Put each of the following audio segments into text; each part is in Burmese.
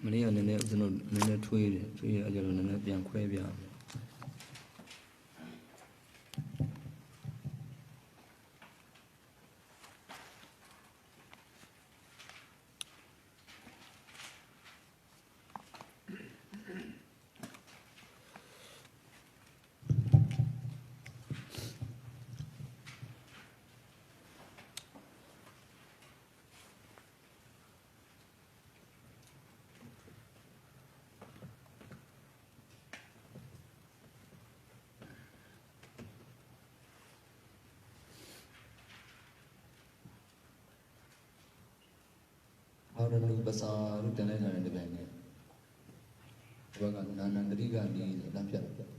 Many are in the tree, I don't know, young Quavia. How do you pass out to the bank? Nandriga needs a lamp.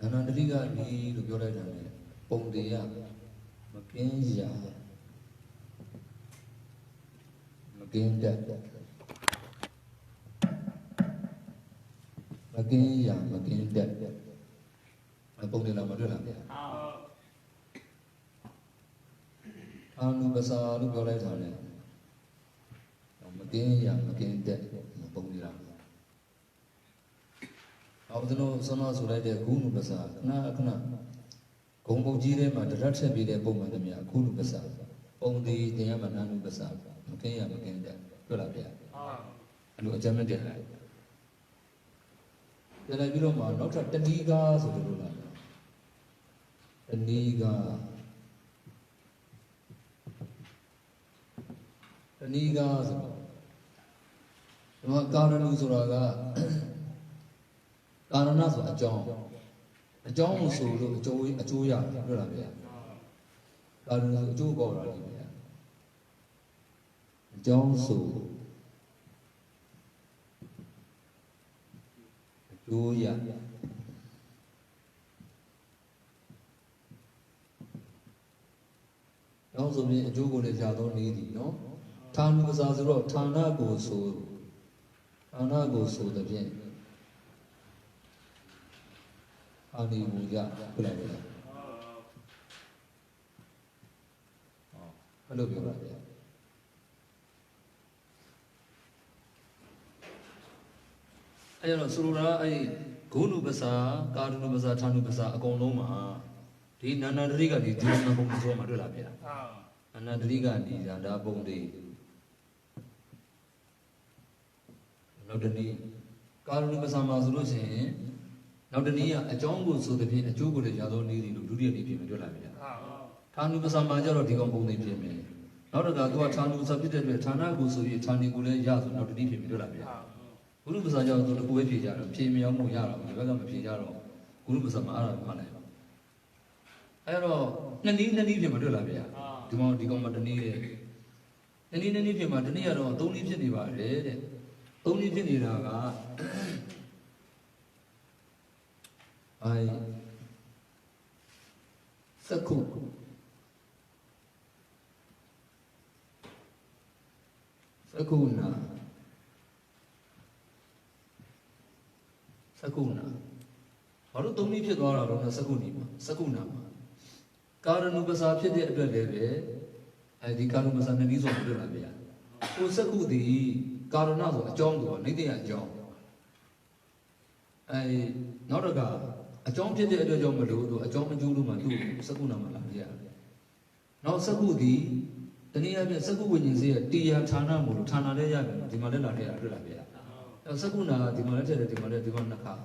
Nandriga need to go right on it. Pondia, Mackenzie, Mackenzie. Again, dead. I put in a Madonna. Anubasa, look your right on it. Again, dead. Pondira. I was no sonos who read a Kunubasa, Nakna. Combo Gire, my direction be the Bomadamia, Kunubasa. Only the Yaman Anubasa. Okay, I'm again dead. Golabia. And what German did. Then I belong on not at the Niga, so the Niga. The Niga, the Makaranu Suraga, Karana's a John. A John so a Joya, Gravia. Karana's a Jogo, John so. Julia. Also, me a Jogo de Jado needy, no? Tan was as a road, Tana goes so. Tana goes so the Jen. Honey, Muja, Pulavia. Hello, Pulavia. I don't know, Surura, I Gunu Basa, Gardenu Basa, Tanu Basa, Agonoma. Did Nana Riga, the Dina Bombazoma Madulabia. Anna Riga, the Bondi. Not the knee. Gardenu Basa Mazurus, not the knee, a jungle so the pin, a jugo de Jado needing to do the Madulabia. Tanu Basa Major of the Gombondi Pime. Not a Gagua Tanu submitted with Tanago, so you Tani Gule Yaz, not the deep Madulabia. Guru Basaja to the Kuwapi, Pimia Muyara, the Vagam Pijaro, Guru Basama Malay. I don't know, Nani Madulabia, Dumont de Gomadani. Any Madania, don't leave any body, don't leave any raga. I Saku Sakuna. Sakuna. How do you get on a Sakuna? Karanubasa Pidi at the levy, and the Kanubasan and Iso Dulavia. Who Saku the Karanazo, a Jongo, Nidia John. I not a guy, a John Pidi at the Jomadu, a John Juluma, Sakuna Malavia. Now Saku the near Saku when you say Tia Tana Mulu, Tana Leia, the Madela Dulavia. Sakuna, the Malata, the Manaka.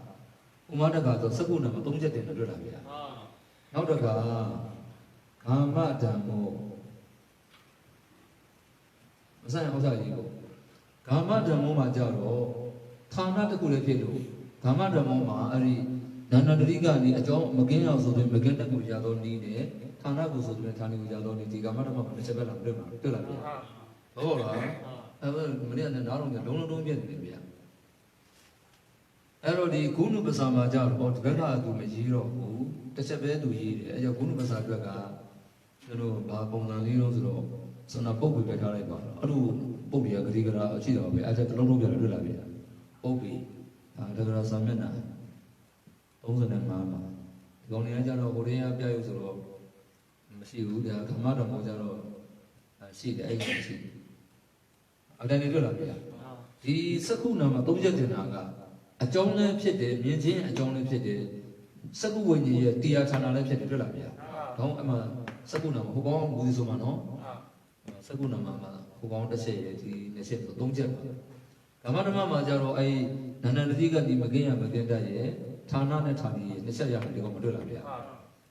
Umadaka, the Sakuna, don't get in the Dulavia. Now the Ga Kamadamo. Masaya Hosayo. Kamadamo Majaro, Tana the Kulepilo, Kamadamo, Ari, Nana Rigani, a John Magina, so the Magenta Mujado needed, Tana goes to the Tani Mujado, the Kamadamo, the Sebella, Dulavia. Oh, I will Maria and Aron, the Dono get Libya. Ero di Gunu Basama Jar or Vega to Majiro, the Sebe to Yi, a Gunu Basaga, you know, Babona Lino, so na Bobu Becareba, Alu Bobia Grigra, Chido, I said Lobia Dulavia, Obi, Dagra Samena. 35မှာဒီကောင်တွေကကြတော့ဟိုရင်းအပြရုပ်ဆိုတော့မရှိဘူးဗျာဓမ္မတော်မို့ကြတော့ရှိတယ်အဲ့ဒီရှိအတိုင်းနေတွေ့လာဗျာဒီစက္ခုနာမှာသုံးချက်တင်တာကအကြောင်းလည်းဖြစ်တယ်မြင်ချင်းအကြောင်းလည်းဖြစ်တယ်စက္ခုဝိညာဉ်ရဲ့တရားဌာနလည်းဖြစ်တယ်တွေ့လာဗျာတော့အမှစက္ခုနာမှာဟိုကောင်မူစီဆိုမှာနော်စက္ခုနာမှာဟိုကောင်တစ်ချက်ရဲ့ဒီနှစ်ချက်ဆိုသုံးချက်ပါဓမ္မဓမ္မမှာကြတော့အဲ့နန္ဒတိကဒီမကင်းရမကင်းတတ်ရဲ့ဌာနနဲ့ဌာနီရဲ့နှစ်ချက်ရတယ်ဒီကောင်မတွေ့လာဗျာ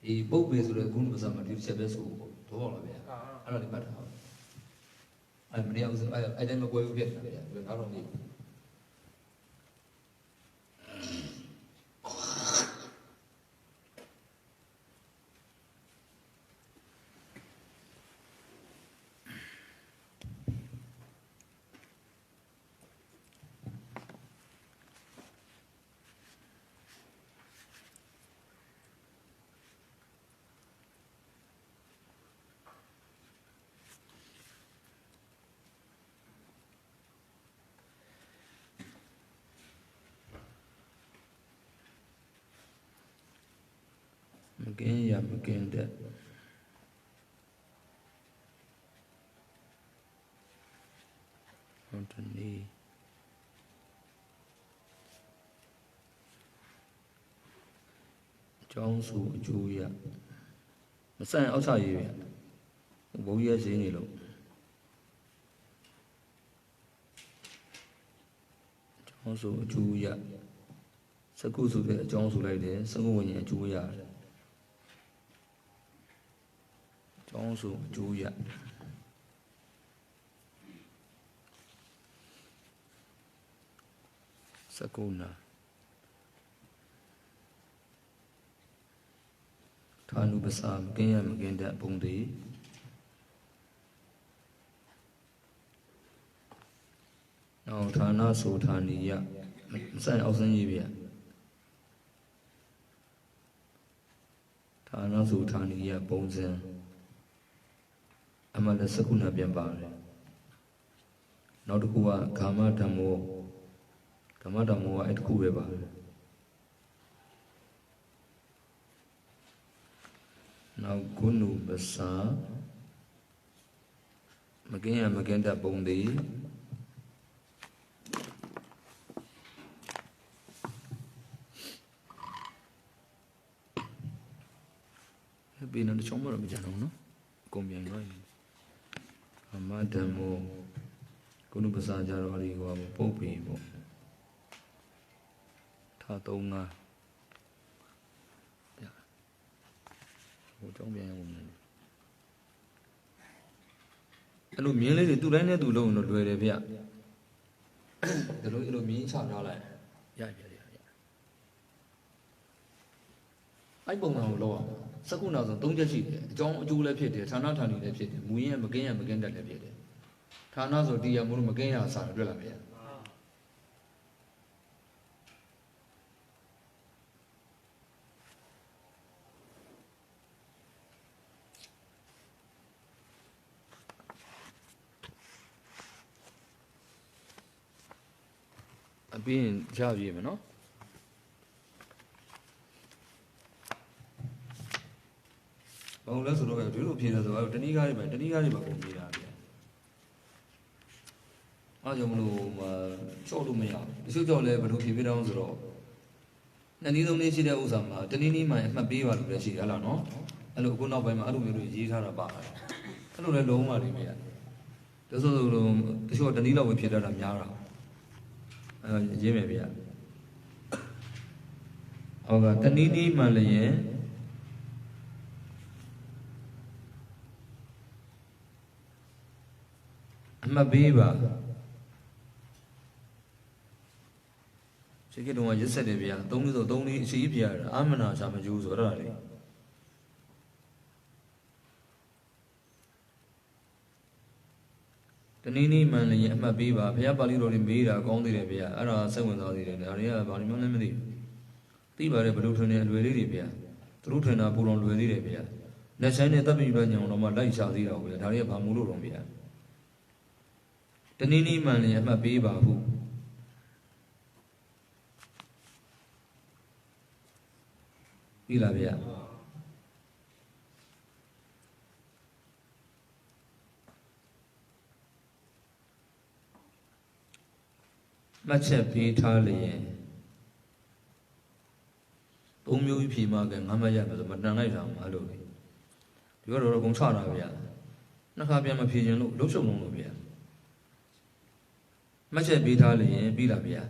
ဒီပုပ်ပေဆိုတဲ့ဂုဏ်ပစံမှာဒီတစ်ချက်ပဲဆိုတော့ပါလားဗျာအဲ့ဒါလေးမှတ်ထားပါအဲ့မနေအောင်ဆိုအဲ့တိုင်းမကွဲဘူးဖြစ်တယ်ဗျာဒီနောက်တော့နေမကင်းရမကင်းတဲ့ဟုတ်တယ်နီအကြောင်းစုအကျိုးရမဆန့်အောက်ချရေးဗျဘုံရဲ့ဈေးနေလို့အကြောင်းစုအကျိုးရစကုဆိုတဲ့အကြောင်းစုလိုက်တယ်စကုဝိညာဉ်အကျိုးရတယ်ကျောင်းစုအကျိုးရစကုနာဌာနုပစာမကင်းရမကင်းတဲ့ဘုံသည်နောက်ဌာနဆိုဌာနီယမဆိုင်အောင်စင်းကြီးဗျဌာနဆိုဌာနီယဘုံစံအမှန်လည်းစကုနာပြန်ပါတယ်နောက်တစ်ခုကဂမဓမ္မောကအဲ့တစ်ခုပဲပါတယ်နောက်ဂုဏုပစာမကင်းရမကင်းတတ်ပုံသည်ပြီးတော့ချုံမတော့မကြတော့နော်အကုန်ပြန်သွားရင်အမဓမ္မောကုဏပစာကြတော့ဒီဟောပုတ်ပြီပေါ့ထား3-5ဟိုကြောင်းပြန်ရအောင်အဲ့လိုမြင်းလေးတွေသူ့တိုင်းနဲ့သူ့လုံးတော့လွယ်တယ်ဗျဒီလိုအဲ့လိုမြင်းချထားလိုက်ရအဲ့ပုံတော်ကိုလောက်အောင်စကုနာဆို3ချက်ရှိတယ်အကြောင်းအကျိုးလည်းဖြစ်တယ်ဌာနဌာနီလည်းဖြစ်တယ်မူရင်းမကင်းရမကင်းတတ်လည်းဖြစ်တယ်ဌာနဆိုတရားမို့လို့မကင်းရအစားတွေ့လာမယ်အပြင်ကြပြည့်မယ်နော်ဘာလို့လဲဆိုတော့ဒီလိုဖြေတယ်ဆိုတော့တဏှိကားတွေပဲပုံနေတာဗျအားကြောင့်မလို့ချော့လို့မရဘူးတချို့ကြောင့်လည်းဘယ်လိုဖြေပြတော့ဆိုတော့နှစ်နည်းသုံးနည်းရှိတဲ့ဥစ္စာမှာတနည်းနည်းမှအမှတ်ပေးပါလို့လည်းရှိတယ်ဟလားနော်အဲ့လိုအခုနောက်ပိုင်းမှာအဲ့လိုမျိုးတွေရေးထားတာပါတယ်အဲ့လိုလည်းလုံးဝနေမရတချို့တချို့တနည်းလောက်ပဲဖြေတတ်တာများတာရေးမယ်ဗျဟောကတနည်းနည်းမှလည်းအမှတ်ပေးပါရှိခေတုံးကရက်ဆက်တယ်ဗျာ3နှစ်ဆို3နှစ်အရှိကြီးပြရတာအာမနာရှာမကျူးဆိုတော့လေတနည်းနည်းမှန်လည်းအမှတ်ပေးပါဘုရားပါဠိတော်တွေမေးတာကောင်းသေးတယ်ဗျာအဲ့ဒါစိတ်ဝင်စားသေးတယ်ဒါတွေကဘာလို့မှလည်းမသိဘူးသိပါတယ်ဘယ်လိုထွန်းနေအလွယ်လေးတွေဗျာသူတို့ထွန်းတာပူတော်လွယ်သေးတယ်ဗျာလက်ဆိုင်နဲ့တပ်ပြီးတော့ညောင်တော့မှလိုက်ရှာသေးတာဗျာဒါတွေကဘာမို့လို့တော့ဗျာတနည်းနည်းမှန်လည်းအမှတ်ပေးပါဟု ပြီလားဗျာမှတ်ချက်ပေးထားလျင်၃မျိုးဖြေမှကငါးမှတ်ရမယ်ဆိုမတန်လိုက်တာမှလို့လေဒီကတော့အကုန်ချတာဗျာနှစ်ခါပြန်မဖြေခြင်းလို့လှုပ်ရှုံလုံးလို့ဗျာမှတ်ချက်ပေးထားလျင်ပြီလားဗျာ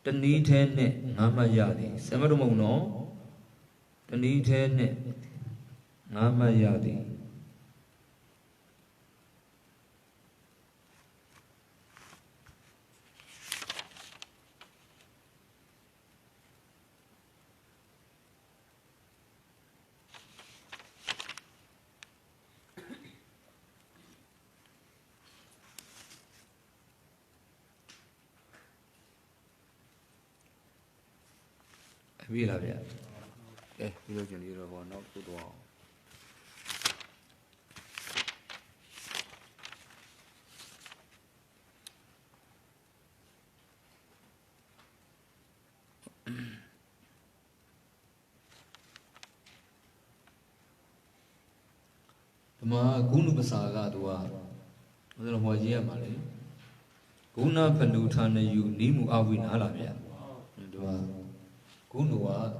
တနည်းထဲနဲ့ငါးမှတ်ရသည်စမတုံမုံနော်တနည်းထဲနဲ့ငါးမှတ်ရသည်ပြီလားဗျာပြီးလို့ကျင်လေးတော့ဘောနောက်ခုတော့ဒီမှာဂုဏပစာကသူကဘယ်လိုဟောကြည့်ရမှာလဲဂုဏဖလူဌာနယုနိမှုအဝိနာလားဗျာဒီမှာဂုဏ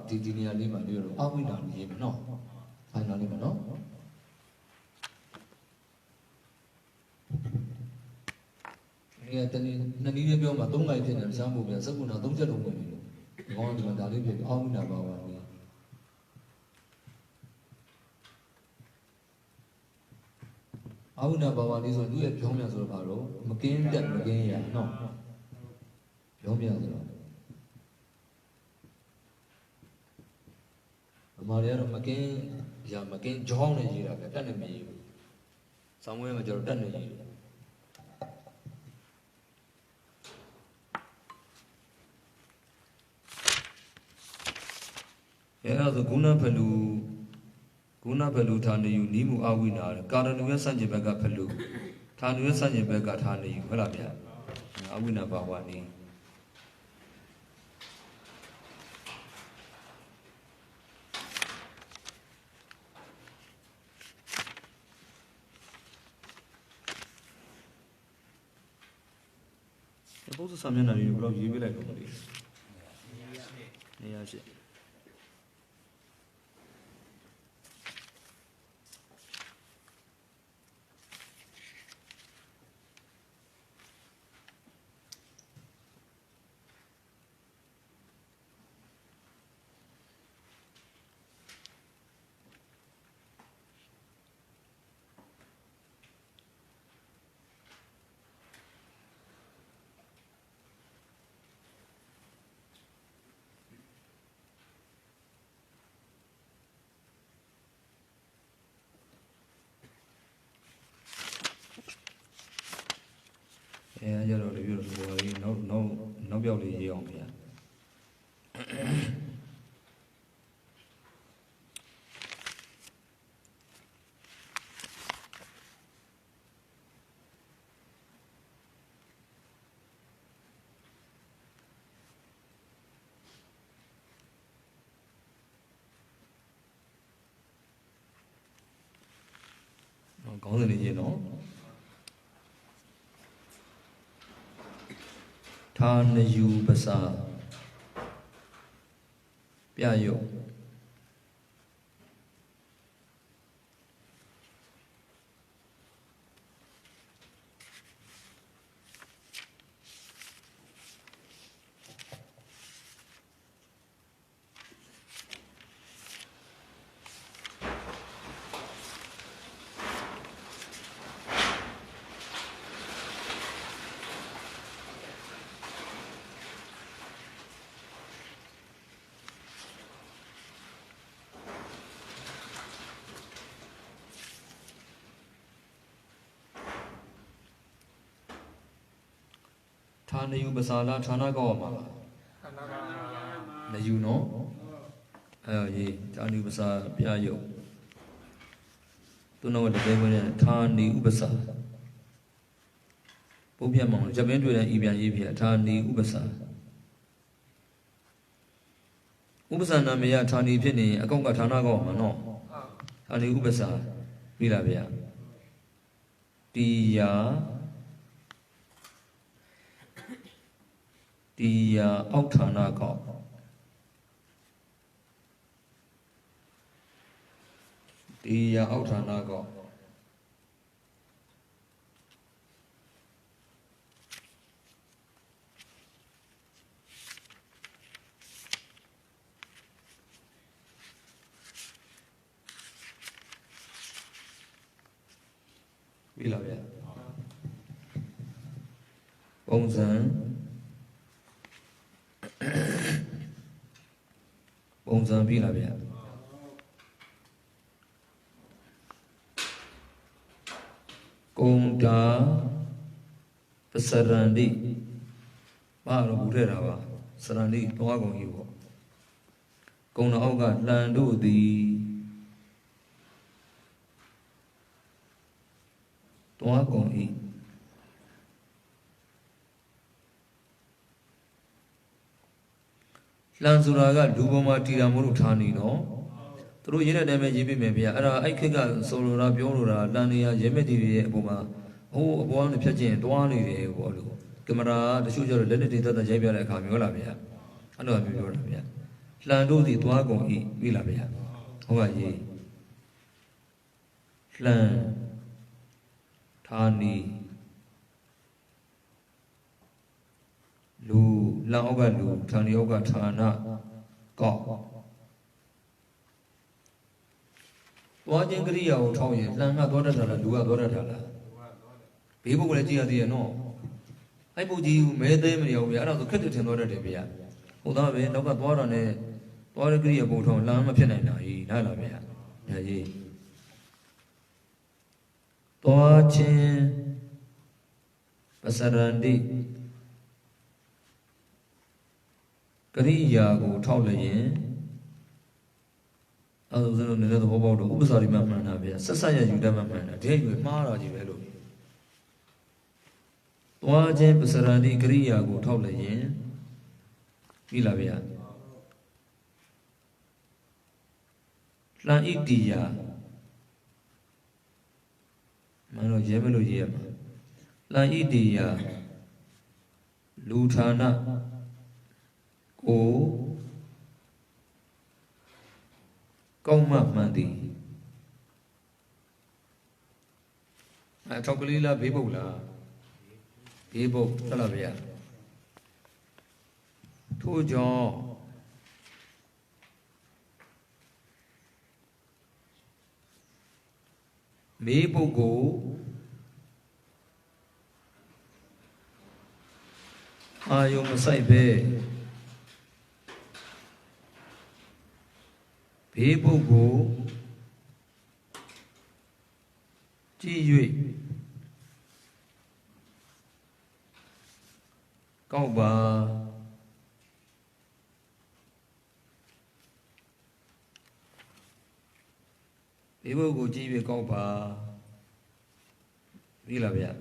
ကဒီနေရာလေးမှာပြောတော့အဝိနာရေးမယ်နော်ဖိုင်နာလေးမှာနော်ဒီကတနည်းနှစ်နည်းလေးပြောမှာ၃ခိုင်ဖြစ်နေရှားမှုပြန်စက္ကုဏ၃ချက်လုံးဝင်ပြီလို့ဒီကောင်ကဒီမှာဒါလေးဖြစ်အဝိနာပါပါလေအဝိနာပါပါလေးဆိုသူ့ရဲ့ပြောင်းပြန်ဆိုတော့ဘာလို့မကင်းတက်မကင်းရနော်ပြောင်းပြန်ဆိုတော့မာရီကတော့မကင်းရမကင်းကြောင်းနဲ့ရေးတာပဲတက်နေမရေးဘူးဆောင်းဝဲမှာကျတော့တက်နေရေးတယ်အဲ့ဒါဆိုဂုဏဖလူဌာနယုနိမှုအဝိနာကာရဏုရဲ့စัจจิဘက်ကဖလူဌာနုရဲ့စัจจิဘက်ကဌာနယုဟုတ်လားဗျာအဝိနာဘာဝနီပုစစာမျက်နှာလေးကိုဘယ်လောက်ရေးပေးလိုက်လို့မသိဘူးနေရာရှိအဲ့ကြတော့လေပြောလို့ဘောလေးနောက်ပြောက်လေးရေးအောင်ခင်ဗျာခေါင်းစဉ်လေးရေးနော်ဌာနယုပစာပြယုတ်ဌာနယုပစာလားဌာနကောက်မှာလားနယုနော်အဲ့ရေးဌာနယုပစာပြယုတ်သူနောက်တကယ်ဝင်တဲ့ဌာနယုပစာပုပ္ပယမောင်ရပ်ပင်းတွေ့တဲ့ဤပြန်ရေးပြဌာနယုပစာဥ Upasana mea tani penny, a conga tanago, no. Tani upasa, Vilavia. Dia Outanago. Dia Outanago. Vilavia. Bongzan Vilavia. Gongda Sarandi Maro Burera Sarandi Toagon Yugo Gona Oga Lando the Toagon E Lanzuraga Duboma Tira Murutani no Through Yena Damage Mebia, Aikega, Solora, Biora, Lania, Yemedi, Boma, oh, one the Piaget, Duani, Camera, the Sugar, Lenity, the Jabia, Camiola, I know Camiola. Lando di Tuago, Villavia. How are ye? Flan Tani Lu, Laoga Lu, Tanioga Tana, Go. Watching Korea or Toy, Lana Dodata, Lua Dodata. People will see the no. I put you made them out of the credit in order to be at. Without it, no got water on it. What agree about on Lama Penana, Nalavia. Watching Pasarandi Korea go Tolayen. Other than the other about the Ubasari Mamma, Sasaya Udamana, David Mara Givelo. Wajem Pasarani Korea go Tolayen Vilavia La Idia Mano Gemelo Yema La Idia Lutana O Koma Mandi I talk a little Bibola Bibo Talavia Two John Bibo go Ayo Masaibe Bibo go Ji Kauba Bibo go Ji Kauba Vilavia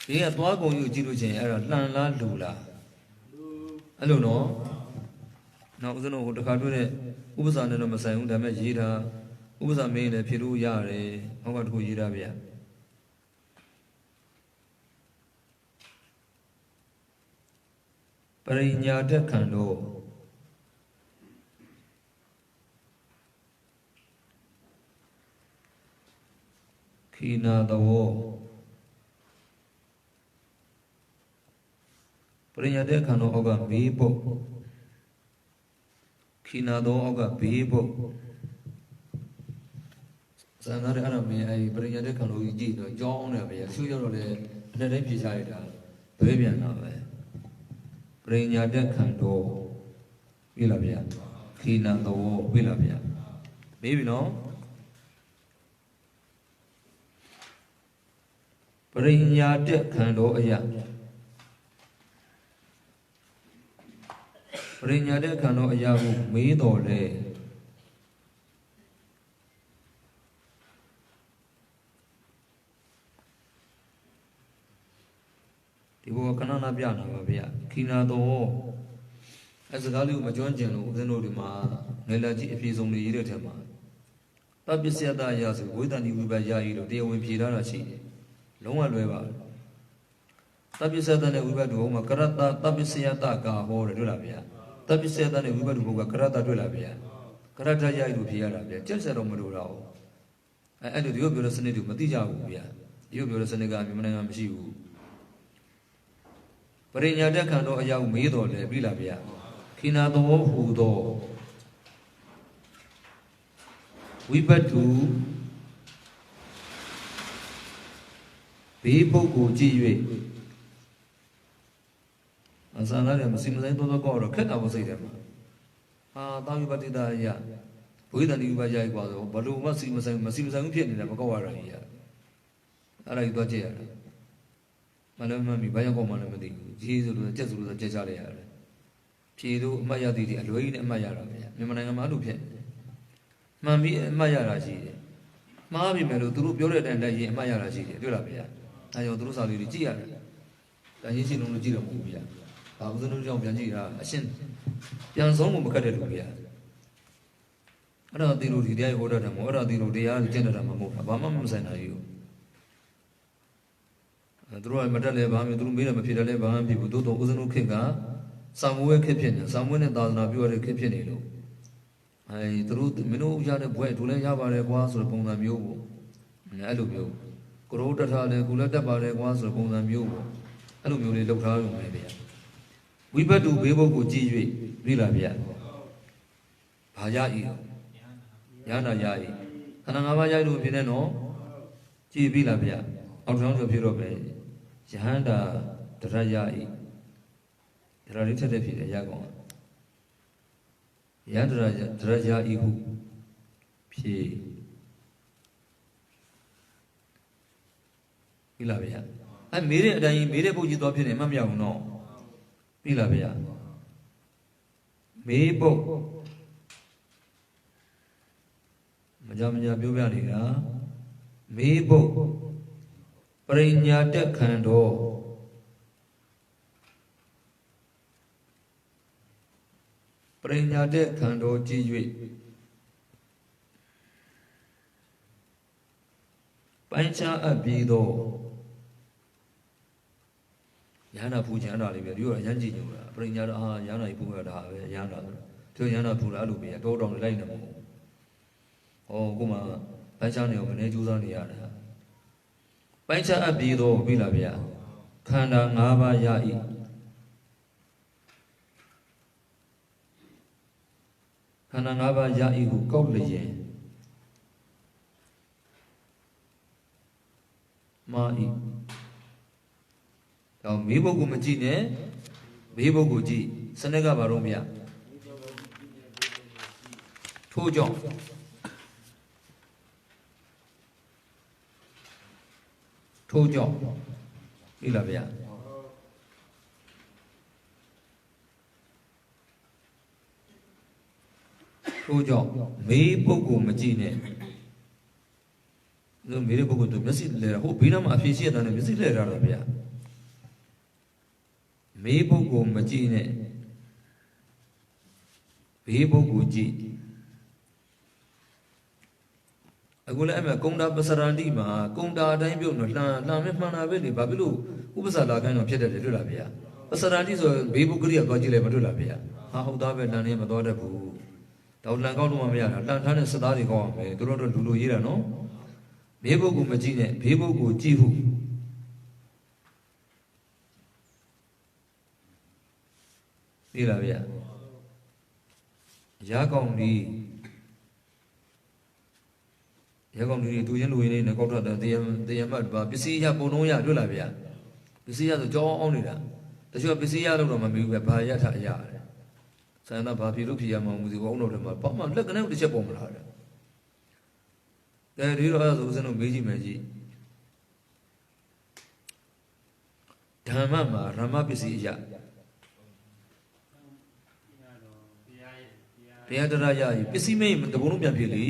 Here, Twago, you Jirujan, Lana Lula. Hello, no? Now, the no, the Cartune, Ubsan and Masan, the Majida, Usa made a Piru Yare, how about Gujiravia? Perinya de Cando Kina the war. Perinya de Cano Oga Bibo Kina do Oga Bibo Sanare Arame, I Perinya de Cano Gino, John, a sugar, and a beside her, Babian. Perinya de Cando Vilavia Kina the war, Vilavia. Maybe no? Perinya de Cando Aya Perinya de Cano Ayabu, made or day. Tibo Canana Biana, Kina do အဲစကားလေးကိုမကျွမ်းကျင်လို့ဦးဇင်းတို့ဒီမှာငယ်လာကြည့်အပြေဆုံးတွေရေးတဲ့ထဲမှာတပ္ပစ္စယတအရာဆိုဝိသန္တိဝိပယယာယီလို့တရားဝင်ဖြေထားတာရှိတယ်လုံးဝလွဲပါတယ်တပ္ပစ္စယတနဲ့ဝိပတုဘုံမှာကရတ္တတပ္ပစ္စယတကာဟောတယ်တွေ့လားဗျာတပ္ပစ္စယတနဲ့ဝိပတုဘုံကကရတ္တတွေ့လားဗျာကရတ္တယာယီလို့ဖြေရတာဗျာကြက်ဆက်တော့မလို့တော့အဲ့လိုဒီလိုပြောတဲ့စနစ်တွေမသိကြဘူးဗျာဒီလိုပြောတဲ့စနစ်ကမြန်မာနိုင်ငံမရှိဘူးပရိညာတက်ခံတော့အရာကိုမေးတော်တယ်ပြီလားဗျာခိနာသောဟူသောဝိပတုဘေးပုဂ္ဂိုလ်ကြည့်၍အစံလာတယ်မစိမဆိုင်တော့တော့ခက်တာမစိတ်တယ်မှာဟာတာဝိပတိတာယဘုရားတန်ဒီဝိပယရိုက်กว่าဆိုဘလို့မစိမဆိုင်ဖြစ်နေတယ်မကောက်ရတာကြီးရအဲ့ဒါကြီးတော့ကြည့်ရတယ်မလည်းမမီဘာရောက်ကောက်မှလည်းမသိဘူးကြီးဆိုလို့ကြက်ဆိုလို့ကြက်ချလိုက်ရတယ်ဖြေလို့အမှတ်ရသည်ဒီအလွယ်ကြီးနဲ့အမှတ်ရတာဗျာမြန်မာနိုင်ငံမှာအဲ့လိုဖြစ်မှန်ပြီးအမှတ်ရတာရှိတယ်မှားပြီမဲ့လို့သူတို့ပြောတဲ့အတိုင်းလိုက်ရင်အမှတ်ရတာရှိတယ်တွေ့လားဗျာအဲကြောင့်သူတို့စာလေးတွေကြည့်ရတယ်ဒါရင်းရှင်းလုံးလို့ကြည့်တော့မဟုတ်ဘူးဗျာဘာဦးဇင်းတို့ကြောင့်ပြန်ကြည့်တာအရှင်းပြန်ဆုံးကိုမကတ်တဲ့လူဗျာအဲ့ဒါသီလို့ဒီတရားဟောတတ်တယ်မဟုတ်အဲ့ဒါသီလို့တရားကျင့်တတ်တာမဟုတ်ဘာမှမဆိုင်တာကြီးသူတို့ကမတက်လဲဘာမှသူတို့မေးတယ်မဖြစ်တယ်လဲဘာမှဖြစ်ဘူးတိုးတော့ဦးဇင်းတို့ခေတ်ကစာမွေးခေတ်ဖြစ်နေစာမွေးနဲ့သာသနာပြုရတဲ့ခေတ်ဖြစ်နေလို့သူတို့မင်းတို့ရတဲ့ဘွဲတို့လည်းရပါတယ်ကွာဆိုတဲ့ပုံစံမျိုးပေါ့အဲ့လိုမျိုးကိုရိုးတက်ထားတယ်ကိုလည်းတက်ပါတယ်ကွာဆိုတဲ့ပုံစံမျိုးပေါ့အဲ့လိုမျိုးလေးလောက်ထားရုံပဲဗျာဝိပတုဘေးဘုတ်ကိုကြည်၍ပြီလားဗျာဘာရဤရဟန္တာရဤခန္ဓာ၅ပါးရလို့ဖြစ်နေနော်ကြည်ပြီလားဗျာအောက်ထောင်းဆိုဖြစ်တော့ပဲယဟန္တာတရရဤတရလေးထက်တဲ့ဖြစ်တယ်ရကောင်ယဟန္တာတရရဤဟုဖြေပြီလားဗျာမေးတဲ့အတိုင်းမေးတဲ့ပုဂ္ဂိုလ်သွားဖြစ်နေမှမရဘူးနော်ပြီလားဗျာမေးပုတ်မကြပြောပြနေတာမေးပုတ်ပရိညာတက်ခံတော်ပရိညာတက်ခံတော်ကြည်၍ပိုင်းခြားအပ်ပြီးတော့ရဟန္တာပူချမ်းတာလေးပဲဒီတော့ရမ်းကြည့်ညိုတာပရိညာတော့အာရဟန္တာကြီးပူရတာပဲရဟန္တာဆိုရဟန္တာပူလာလို့ပဲတောတောင်လိုက်နေမှာဟောကိုမှပိုင်းခြားနေအောင်မနေကြိုးစားနေရတာပိုင်းခြားအပ်ပြီးတော့ပြီလားဗျာခန္ဓာ၅ပါးရ၏ခန္ဓာ၅ပါးရ၏ကိုကောက်လျင်မာ၏တော့မေးပုဂ္ဂိုလ်မကြည့်နဲ့မေးပုဂ္ဂိုလ်ကြည့်စနစ်ကဘာတော့ဗျာထိုးကြောင့်ထိုးကြောင့်ပြီလားဗျာထိုးကြောင့်မေးပုဂ္ဂိုလ်မကြည့်နဲ့မေးတဲ့ပုဂ္ဂိုလ်တို့မျက်စိလဲဟိုဘေးနားမှာအဖြေရှိတဲ့မျက်စိလဲထားတာဗျာမေးပုဂ္ဂိုလ်မကြည့်နဲ့ဘေးပုဂ္ဂိုလ်ကြည့်အခုလည်းအဲ့မှာကုံတာပစရန္တိမှာကုံတာအတိုင်းပြုတ်တော့လှန်မဲ့မှန်တာပဲလေဘာဖြစ်လို့ဥပ္ပစာလာခိုင်းတော့ဖြစ်တယ်တွေ့လားဗျာပစရန္တိဆိုဘေးပုဂ္ဂရိကသွားကြည့်လဲမတွေ့လားဗျာဟာဟုတ်သားပဲလှန်နေမသွားတတ်ဘူးတော့လှန်ကောက်တော့မရတာလှန်ထားတဲ့စသားတွေကောက်အောင်ပဲသူတို့တော့လူလိုရေးတာနော်ဘေးပုဂ္ဂိုလ်မကြည့်နဲ့ဘေးပုဂ္ဂိုလ်ကြည့်ဟုသိလားဗျာရာကောင်ဒီရကောင်တွေတူချင်းလူရင်းနေကောက်ထွက်တယ်တရားမှတ်ပါပစ္စည်းရပုံလုံးရတွေ့လားဗျာပစ္စည်းရဆိုကြောင်းအောင်နေတာတချို့ပစ္စည်းရလို့တော့မမေးဘူးပဲဘာရထအရတယ်ဆန္ဒဘာဖြစ်လို့ဖြစ်ရမှာမူစီကောင်းတော့တယ်မှာပေါ့မှလက်ကနေတစ်ချက်ပေါ်မလာတယ်ဒီတော့အဲ့ဒါဆိုဦးဇင်းတို့မေးကြည့်မယ်ကြီးဓမ္မမှာဓမ္မပစ္စည်းအရာတရားတရားရည်ပစ္စည်းမင်းတဘုံလုံးပြန်ဖြစ်လေ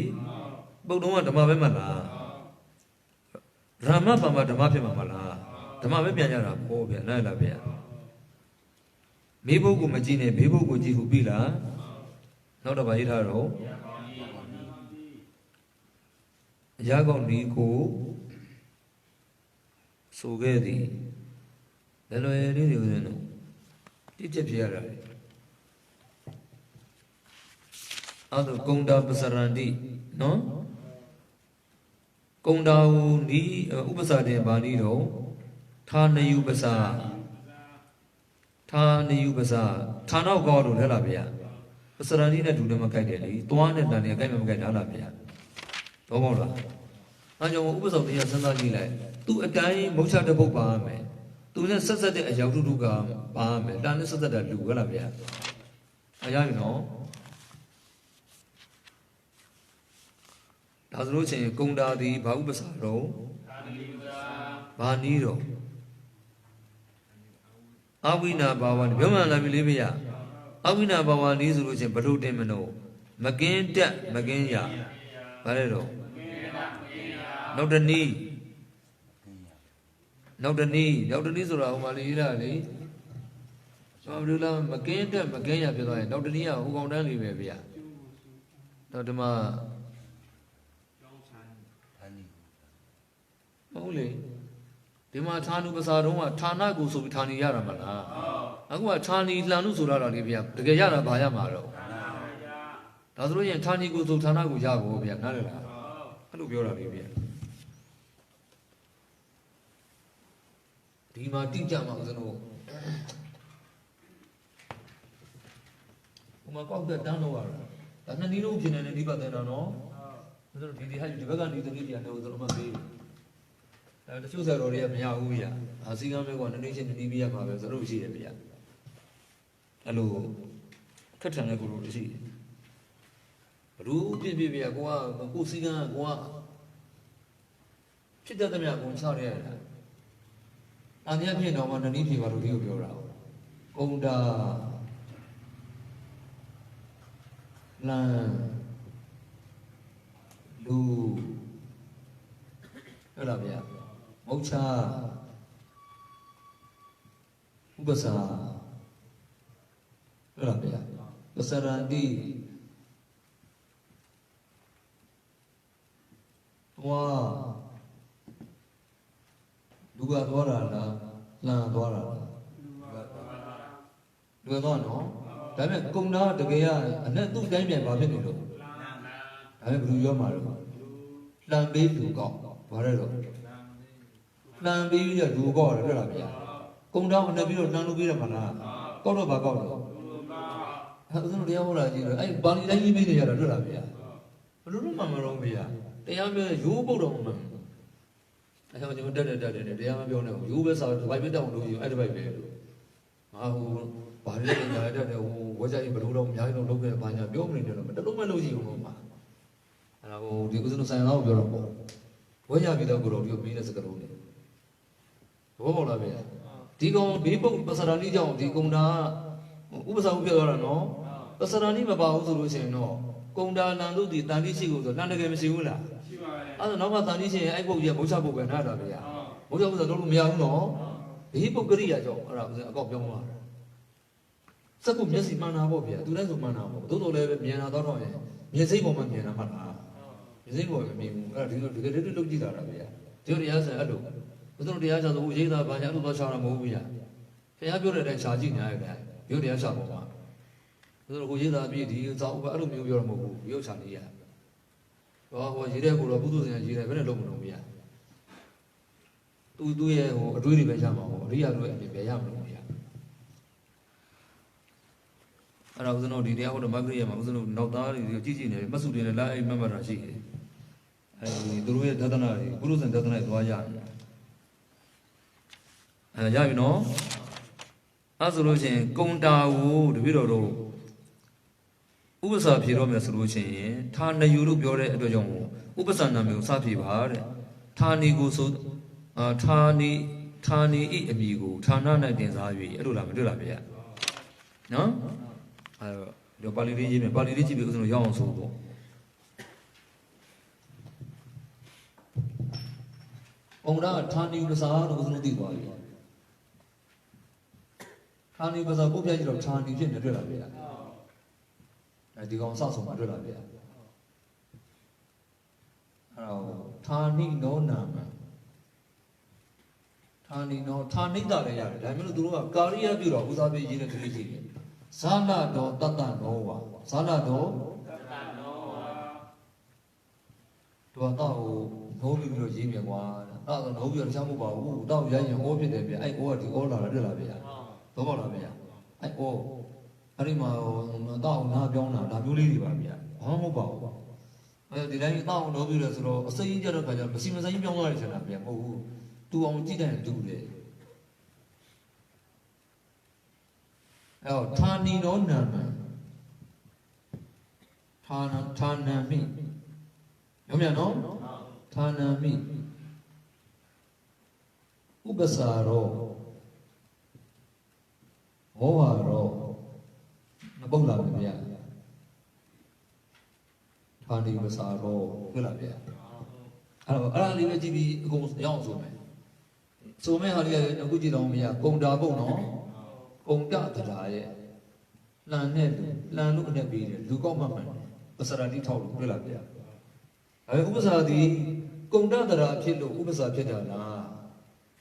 ပုတ်တော့ဓမ္မပဲမလားဓမ္မပါမှာဓမ္မဖြစ်မှာမလားဓမ္မပဲပြန်ရတာပေါ့ဗျာနားလားဗျာ Maybe go Majine, maybe go Jihubila, not a Baitaro. Jagon Nico Sogedi. Hello, Elio. Teacher Pierre. Other Konda Basarandi, no? Konda ni Ubasade Banido, Tana Ubasa, Tana Ubasa, Tana God of Helabia. Basarandina do them a kind of one and a game of Ganalabia. Tomola. I know Ubas of the Yasanagi, to a guy, Mocha de Bobame, to the Saturday a Yaduga, Bame, done this other than Lugalabia. I know. As Roche, Konda di Baubasaro, Baniro. Awina Bawan, Yamana Bilibia. Awina Bawan is Roche, Badu Demino, Magenta, Magenia, Barero. Not the knee. Not the knee. Not the knees of Malila. Abdullah Magenta, Magenia, not the knee, who go down Libya. Not the ma. Only the Matanu Basaroma, Tana goes to Tani Yaramana. Agua Tani Lanusura Libya, the Gayara Bayamaro. Tazuri and Tani goes to Tanago Yago, Nara. Hello, Libya. Dima Dijama was an old. Umakok the Danowara. And then you know, Jin and Diba than all. He had to go on to Libya, there was a baby. The shoes are already a Yahuya. I see I'm going to nation in Libya, my Rosie. Hello, Katana Guru to see. Ruby Bibia Goa, Kusiga Goa. She doesn't have one sorry. I'm happy no one need you to give your out. Konda Lan Lu Rabia. Mocha Ubasa Rabia Basarandi Wa Duga Dwara La Dwara Duano Dame Kumna the Gaya and then 2 Damian Babino I have Blue Yomaro Lambe to go Warero Lambe to go Rabia Come down and the view of Nanubira Kono Bagono I Bali Lamia Rabia Rumama Romia they have a Yubo. I have never done it. They have you was out to wipe it down to you at the way. Oh, but I don't know what I don't I don't look at my building, but the woman knows you. And I will do the sign out your home. When you have it, go to your means as a girl. All of it. Tigo, people, Basarani, Tigunda, Ubasa, no, Basarani about solution, no. Konda Nandu, the Tanisi, the Nandagam. I don't know what Tanisi, I go here, Mosabu, and Arabia. Mosa was a little young, no. The hypocrite, I got young. Saku Messi Manabobia, do not Manabo, don't let me another way. Yazimo Maniana Mana. Yazimo, I mean, to get it to look at Arabia. Theory as I do. Without the answer, the Ujida, Banyato Sharamovia. They have your charging, I bet. You're the Ashaboma. The Ujida be the Zaubadu, your Mogu, your Shania. Oh, Jirego, Budu, and Jira, very long. To do a really Bajama, Ria, and Bayam. And I was not the out of Magriam, I was not the teaching, Masudi, and I remember Rashi. I do it, Dadana, Gurus and Dadana, Wayan. And you know, as a Russian, Konda, the widow. Ubasa Piroma solution, Tana Europe, your Edojon, Ubasana Musapi Bar, Tani Gusu, Tani Amigo, Tana Denzavi, Edulabia. No? The Baliji because of young soul. Ona Tani Usa was not the ဌာနီပစာပုတ်ပြကြည့်တော့ဌာနီဖြစ်နေတွေ့လာဗျာအဲဒီကောင်စဆုံးမှတွေ့လာဗျာအဲ့တော့ဌာနီနောနာမဌာနီနောဌာနိတလည်းရတယ်ဒါမျိုးလို့သူတို့ကကာရိယပြုတော့ဦးစားပေးရေးတဲ့ကလေးကြီးဇာလတော်တတ္တနောဝါဇာလတော်တတ္တနောဝါတော့နိုးပြီးတော့ရေးမြကွာတော့နိုးပြီးတော့တခြားမဟုတ်ပါဘူးတော့ရရင်ဩဖြစ်တယ်ဗျအဲ့ဩကဒီဩလာတာတွေ့လာဗျာတော့ပေါ့လားဗျာအဲ့ဩအဲ့ဒီမှာတော့နာပြောင်းတာဒါမျိုးလေးတွေပါဗျာဘာမှမဟုတ်ပါဘူးအဲဒီတိုင်းတော့နိုးပြီးတော့ဆိုတော့အစိမ်းကြတော့ခါကျမစီမဆိုင်ပြောင်းသွားတယ်ဆိုတာဗျာမဟုတ်ဘူးတူအောင်ကြည့်တယ်တူတယ်အဲ့တော့ဌာနီနောနာမဌာနမိရောမြနော်ဌာနမိဥပစာရောမောဟရောမပုတ်လာပြီဗျာဌာနီဥပစာရောတွေ့လားဗျာအဲ့ဒါလေးပဲကြည့်ပြီးအကုန်ရအောင်ဆိုမယ်ဆိုမဲ့ဟာလေးကအခုကြည့်တော့မရကုံတာပုတ်နော်ကုံတတရားရဲ့လှန်နဲ့လှန်လို့နဲ့ပြီးတယ်လူကောက်မှမှန်တယ်ပစရာတိထောက်လို့တွေ့လားဗျာဥပစာသည်ကုံတတရားဖြစ်လို့ဥပစာဖြစ်တာလား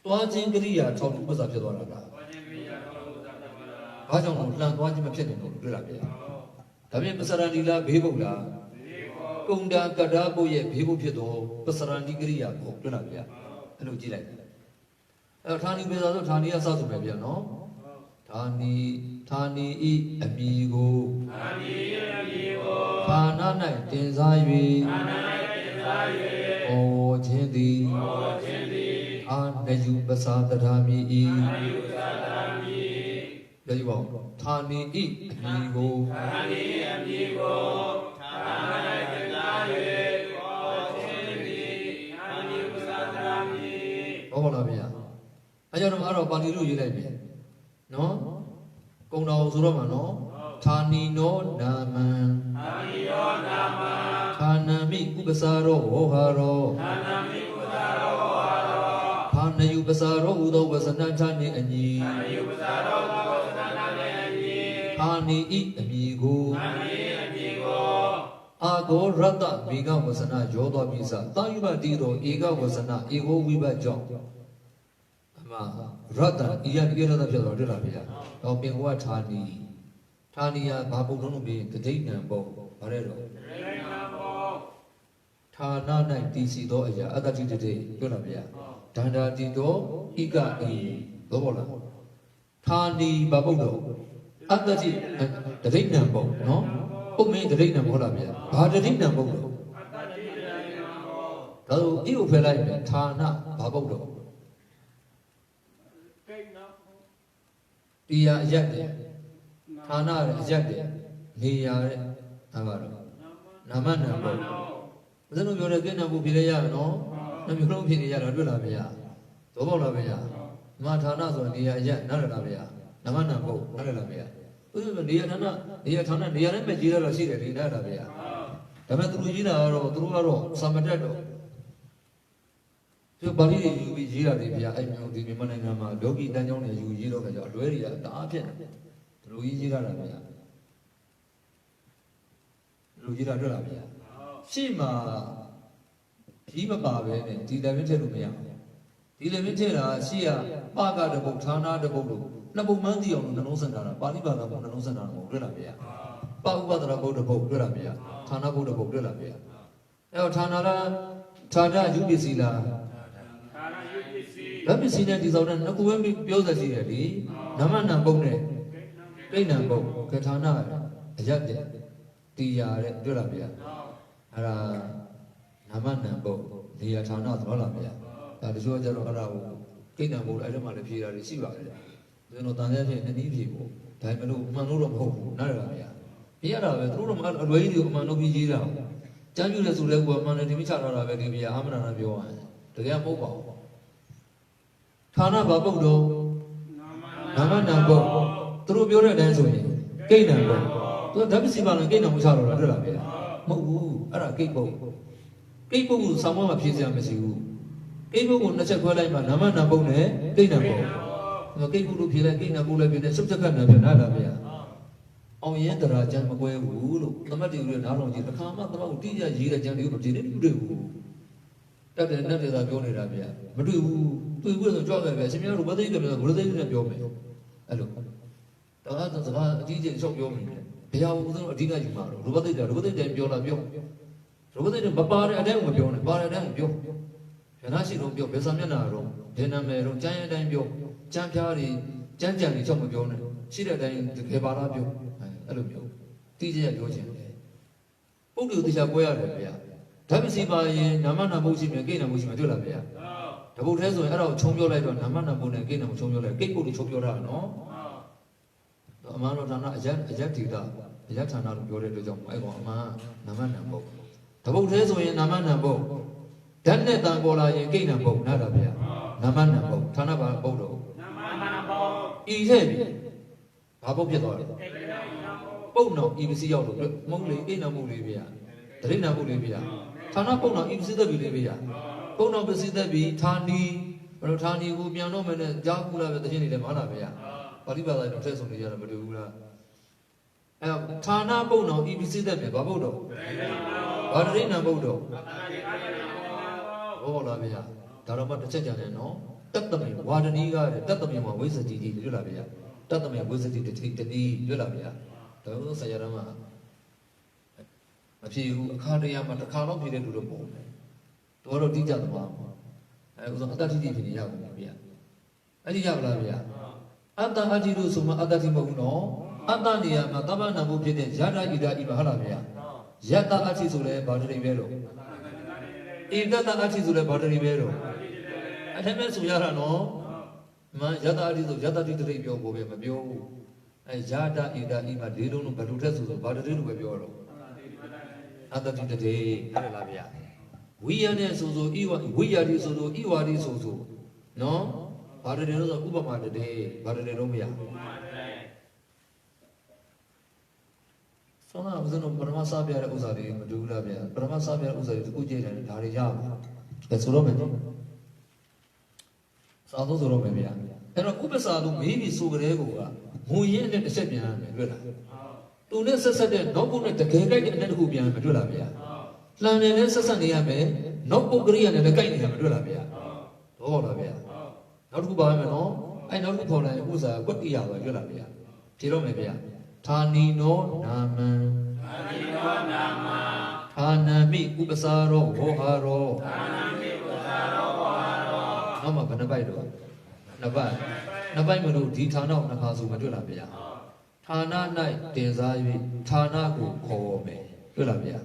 တွားခြင်းကရိယာထောက်လို့ဥပစာဖြစ်သွားတာလားတွားခြင်းကရိယာထောက်လို့ဥပစာဖြစ်သွားတာဘာကြောင့်လဲလှန်သွားခြင်းမဖြစ်နေလို့တွေ့လားဗျာဒါပြင်ပစရာတိလားဘေးပုတ်လားကုံတာကတာပုတ်ရဲ့ဘေးပုတ်ဖြစ်တော့ပစရာတိကရိယာကိုတွေ့လားဗျာအဲ့လိုကြည့်လိုက်အဲ့ဌာနီပစာဆိုဌာနီကစဆိုပဲဗျာနော်ဌာနီဤအမည်ကိုဌာန၌တင်စား၍ဩခြင်းသည်အာနယုပစာတရာမိဤပြောကြည့်ပါဦးဌာနီဤအမည်ကိုဌာန၌တင်စား၍ဩခြင်းသည်အာနယုပစာတရာမိဟုတ်လားဗျာအဲ့ကြောင့်တော့ပါဠိလိုရေးလိုက်ပြီနော်ကုံတော်ဆိုတော့မှာနော်ဌာနီနောနာမံဌာနမိဥပစာရောဝေါဟာရောဌာနယုပစာရောဟူသောဝဇနဌာနှင့်အညီဌာနီဤအမည်ကိုအာဂောရတ္တမေဃဝဇနရောသောပိစတာယုပတိသောဧကဝဇနဧဟောဝိဘတ်ကြောင့်အမရတ္တဤရတိရတ္တဖြစ်တော်တွေ့လာပြီလားတော့ပင်ဝဌာနီယဘာပုတ်လုံးလို့ပြီးတဒိဋ္ဌံပေါ့ဗါရဲတော့ဌာန၌တည်စီသောအရာအတ္တတိတတိတွေ့လာပြီလားဒန္တာတိတောဣကဤတော့ပေါ့လားဌာနီဘာပုတ်တော့အတ္တတိတဒိဋ္ဌံပေါ့နော်ပုတ်မင်းတဒိဋ္ဌံဟုတ်လားဗျာဘာတဒိဋ္ဌံပုတ်တော့အတ္တတိတဒိဋ္ဌံပေါ့ဒါဆိုဤကိုဖယ်လိုက်မယ်ဌာနဘာပုတ်တော့တရားအရက်တယ်ဌာနရအရက်တယ်နေရာတဲ့ဒါကတော့နာမနာပေါ့ဘယ်လိုပြောလဲကိဏ္ဍဘုဖြစ်လဲရနော်နှမျိုးလုံးဖြစ်နေရတော့တွေ့လားဗျာသဘောပေါက်လားဗျာမဌာနဆိုနေရာအရက်နားရလားဗျာနာမနာပေါ့နားရလားဗျာသူနေရာဌာနနေရာနဲ့ပဲကြီးရတော့ရှိတယ်ဒီနားရလားဗျာဒါပေမဲ့သူတို့ကြီးတာကတော့သူတို့ကတော့စာမတက်တော့ဒီပါဠိတွေယူပြီးရေးတာတွေဗျာအဲ့မျိုးဒီမြန်မာနိုင်ငံမှာလောကီတန်ကြောင်းတွေယူရေးတော့ကြတော့အလွဲတွေကတအားဖြစ်နေတယ်လူကြီးရေးတာဗျာလူကြီးတာတွေ့လားဗျာရှေ့မှာကြီးမပါပဲနဲ့ဒီလည်းမထည့်လို့မရဘူးဒီလည်းမထည့်တာရှေ့ကပကတပုတ်ဌာနတပုတ်လို့နှစ်ပုတ်မှန်းသိအောင်နှလုံးစင်တာပါဠိဘာသာပုံနှလုံးစင်တာကိုတွေ့လားဗျာပဥပဒရာပုတ်တပုတ်တွေ့လားဗျာဌာနပုတ်တပုတ်တွေ့လားဗျာအဲ့တော့ဌာနလားဌာနယူပစ္စည်းလားဓမ္မစီနဲ့ဒီဆောင်တဲ့နှစ်ခုပဲပြောစရှိတယ်လေနမနံပုံနဲ့ကိဏံပုံကထာနာအရက်တဲ့တရားတဲ့တွေ့လားဗျာအဲ့ဒါနမနံပုံနေရာဌာနသဘောလားဗျာဒါတချို့ကကျတော့အဲ့ဒါကိုကိဏံပုံအဲ့ဒီမှာလည်းဖြေတာတွေရှိပါတယ်ကျွန်တော်တန်တဲ့ဖြင့်နှစ်နည်းဖြေဖို့ဒါပေမဲ့လို့မှန်လို့တော့မဟုတ်ဘူးနားရပါဗျာပြရတာပဲသူတို့တော့အလွယ်ကြီးတွေကိုအမှန်လို့ပြီးရေးတာကျမ်းပြလဲဆိုလဲကိုအမှန်နဲ့ဒီမိချထားတာပဲဒီဗျာအာမနာနာပြောရတယ်တကယ်မဟုတ်ပါဘူးဌာနဘာပုတ်တော့နာမနာပုတ်သူတို့ပြောတဲ့အတိုင်းဆိုရင်ကိဏံပုတ်သူဓမ္မစီပါလည်းကိဏံမချတော့တာတွေ့လားဗျာမဟုတ်ဘူးအဲ့ဒါကိတ်ပုတ်ကိုဆောင်းမမှာဖြည့်စရာမရှိဘူးကိတ်ပုတ်ကိုနှစ်ချက်ခွဲလိုက်မှနာမနာပုတ်နဲ့ကိဏံပုတ် ကိတ်ကူလို့ဖြေလိုက်ကိတ်နာကူလည်းဖြေတယ်စုပ်ချက်ခတ်နေပြန်နားလာဗျာအောင်ရင်တရားကျမ်းမကွဲဘူးလို့သမတ်တီတွေနားတော်ကြီးတစ်ခါမှသမတ်ကိုတိကျရေးတဲ့ကျမ်းတွေကိုမကြည့်နဲ့တွေ့ဘူးတက်တယ်နဲ့တရားပြောနေတာဗျာမတွေ့ဘူးတွေ့ဘူးဆိုကြောက်တယ်ဗျာရှင်များတို့ဘသိတယ်ဘုရားသိတယ်ပြောမယ်အဲ့လိုဒါကစကားအကြီးကြီးအချုပ်ပြောမိတယ်ဘုရားဘုရားအဓိကယူမှာတော့ဘသိတယ်ပြောလာပြောဘသိတယ်မပါတဲ့အတိုင်းမပြောနဲ့ပါတဲ့အတိုင်းပြောဘယ်နှရှိတော့ပြောဘယ်စာမျက်နှာတော့ဘယ်နာမည်တော့ကျမ်းရဲ့အတိုင်းပြောကျမ်းဖျားတွေကျမ်းကြံတွေချုပ်မပြောနဲ့ရှိတဲ့အတိုင်းတကယ်ပါလားပြောအဲ့လိုမျိုးတိကျပြောခြင်းတယ်ပုဂ္ဂိုလ်တရားပွဲရတယ်ဗျာဓမ္မစီပါရင်နာမနာမှုရှိမယ်ကိဏ္ဍမှုရှိမယ်တွေ့လားဗျာတပုတ်သေးဆိုရင်အဲ့ဒါကိုခြုံပြောလိုက်တော့နာမနာမှုနဲ့ကိဏ္ဍမှုခြုံပြောလိုက်ကိတ်ပုတ်ကိုခြုံပြောတာနော်အမှန်တော့ဌာနအယက်ဒေတာအယက်ဌာနလို့ပြောတဲ့အတွက်ကြောင့်အဲ့ကောင်အမှန်နာမနာပုတ်တပုတ်သေးဆိုရင်နာမနာပုတ်ဓာတ်နဲ့တန်ပေါ်လာရင်ကိဏ္ဍပုတ်နားတာဗျာနာမနာပုတ်ဌာနပါပုတ်တော့နာမနာပုတ်ဤခဲ့ပြီဘာပုတ်ဖြစ်သွားလဲပုတ်တော့ဤပစ္စည်းရောက်လို့မုံလေးကိဏ္ဍမှုလေးဗျာတရိဏမှုလေးဗျာဌာနပုတ်တော့ဤပစ္စည်းသက်ပြီလေးဗျာပုတ်တော့ပစ္စည်းသက်ပြီဌာနီဘယ်လိုဌာနီကိုပြန်တော့မယ်နဲ့ကြားကူလာပဲတခြင်းနေတယ်မဟုတ်လားဗျာပါဠိဘာသာတော့ထည့်ဆုံးနေကြတယ်မတွေ့ဘူးလားအဲဌာနပုတ်တော့ဤပစ္စည်းသက်ပြီဘာပုတ်တော့ဘာတရိဏပုတ်တော့ဟုတ်လားဗျာဒါတော့မှတစ်ချက်ကြတယ်နော်တတ္တမေဝါဒနီကတတ္တမေမှာဝိသတိတိတွေ့လားဗျာတတ္တမေဝိသတိတတိတွေ့လားဗျာဒါလို့ဆရာတော်မှာမဖြစ်ဘူးအခါတရံမှာတစ်ခါတော့ဖြစ်တဲ့လူတော့ပုံတယ်တော်တော်တိကျသမားအဲဥစ္စာအတ္တတိတိဖြစ်နေရကုန်ဗျာအဲ့ဒီရပါလားဗျာအတ္တအတ္တိလို့ဆိုမှအတ္တတိမဟုတ်ဘူးနော်အတ္တနေရာမှာသဗ္ဗနာမှုဖြစ်တဲ့ယတာဣဒဣမဟုတ်လားဗျာယတအတ္တိဆိုလဲဘာတရိပဲတော့ဣဒတအတ္တိဆိုလဲဘာတရိပဲတော့အထက်မဲ့ဆိုရတာနော်မယတအတ္တိဆိုယတတိတရိပြောဖို့ပဲမပြောဘူးအဲယတာဣဒဣမဒီလုံးလုံးဘယ်လိုထက်ဆိုဘာတရိလို့ပဲပြောတော့အတ္တတိတတိအဲ့ဒါလားဗျာဝိယနဲ့ဆိုဆိုဣဝိယတိဆိုဆိုဣဝါတိဆိုဆိုနော်ဘာတရိလို့ဆိုဥပမာတတိဘာတရိလို့မရဆောနာဦးဇင်းတို့ပရမစာပြတဲ့ဥစ္စာတွေမတူဘူးလားဗျာပရမစာပြတဲ့ဥစ္စာတွေတခုကြည့်တယ်ဒါတွေရပါဒါဆိုတော့မယ်နော်စာသုံးဆိုတော့မယ်ဗျာအဲ့တော့ဥပ္ပစာလို့မေးပြီးဆိုကြတဲ့ကောကငုံရင်နဲ့တစ်ချက်ပြန်ရမယ်တွေ့လားသူနဲ့ဆက်ဆက်တဲ့နောက်ပုတ်နဲ့တကယ်ကြိုက်တဲ့အတက်တစ်ခုပြန်မယ်တွေ့လားဗျာလှန်နေနဲ့ဆက်ဆက်နေရမယ်နောက်ပုတ်ကရိယာနဲ့လည်းကြိုက်နေရမယ်တွေ့လားဗျာဟုတ်လားဗျာနောက်တစ်ခုပါမယ်နော်အဲ့နောက်တစ်ခုခေါ်လိုက်ဥစ္စာကွက်တိရပါတွေ့လားဗျာဖြေတော့မယ်ဗျာဌာနီနောနာမံဌာနီနောနာမံဌာနမိဥပစာရောဝေါဟာရောဌာနမိဥပစာရောဝေါဟာရောနောက်မှဘယ်နှပိုက်တော့နှစ်ပိုက်မလို့ဒီဌာနကိုနှစ်ခါဆိုမတွေ့လားဗျာဌာန၌တင်စား၍ဌာနကိုခေါ်မယ်တွေ့လားဗျာ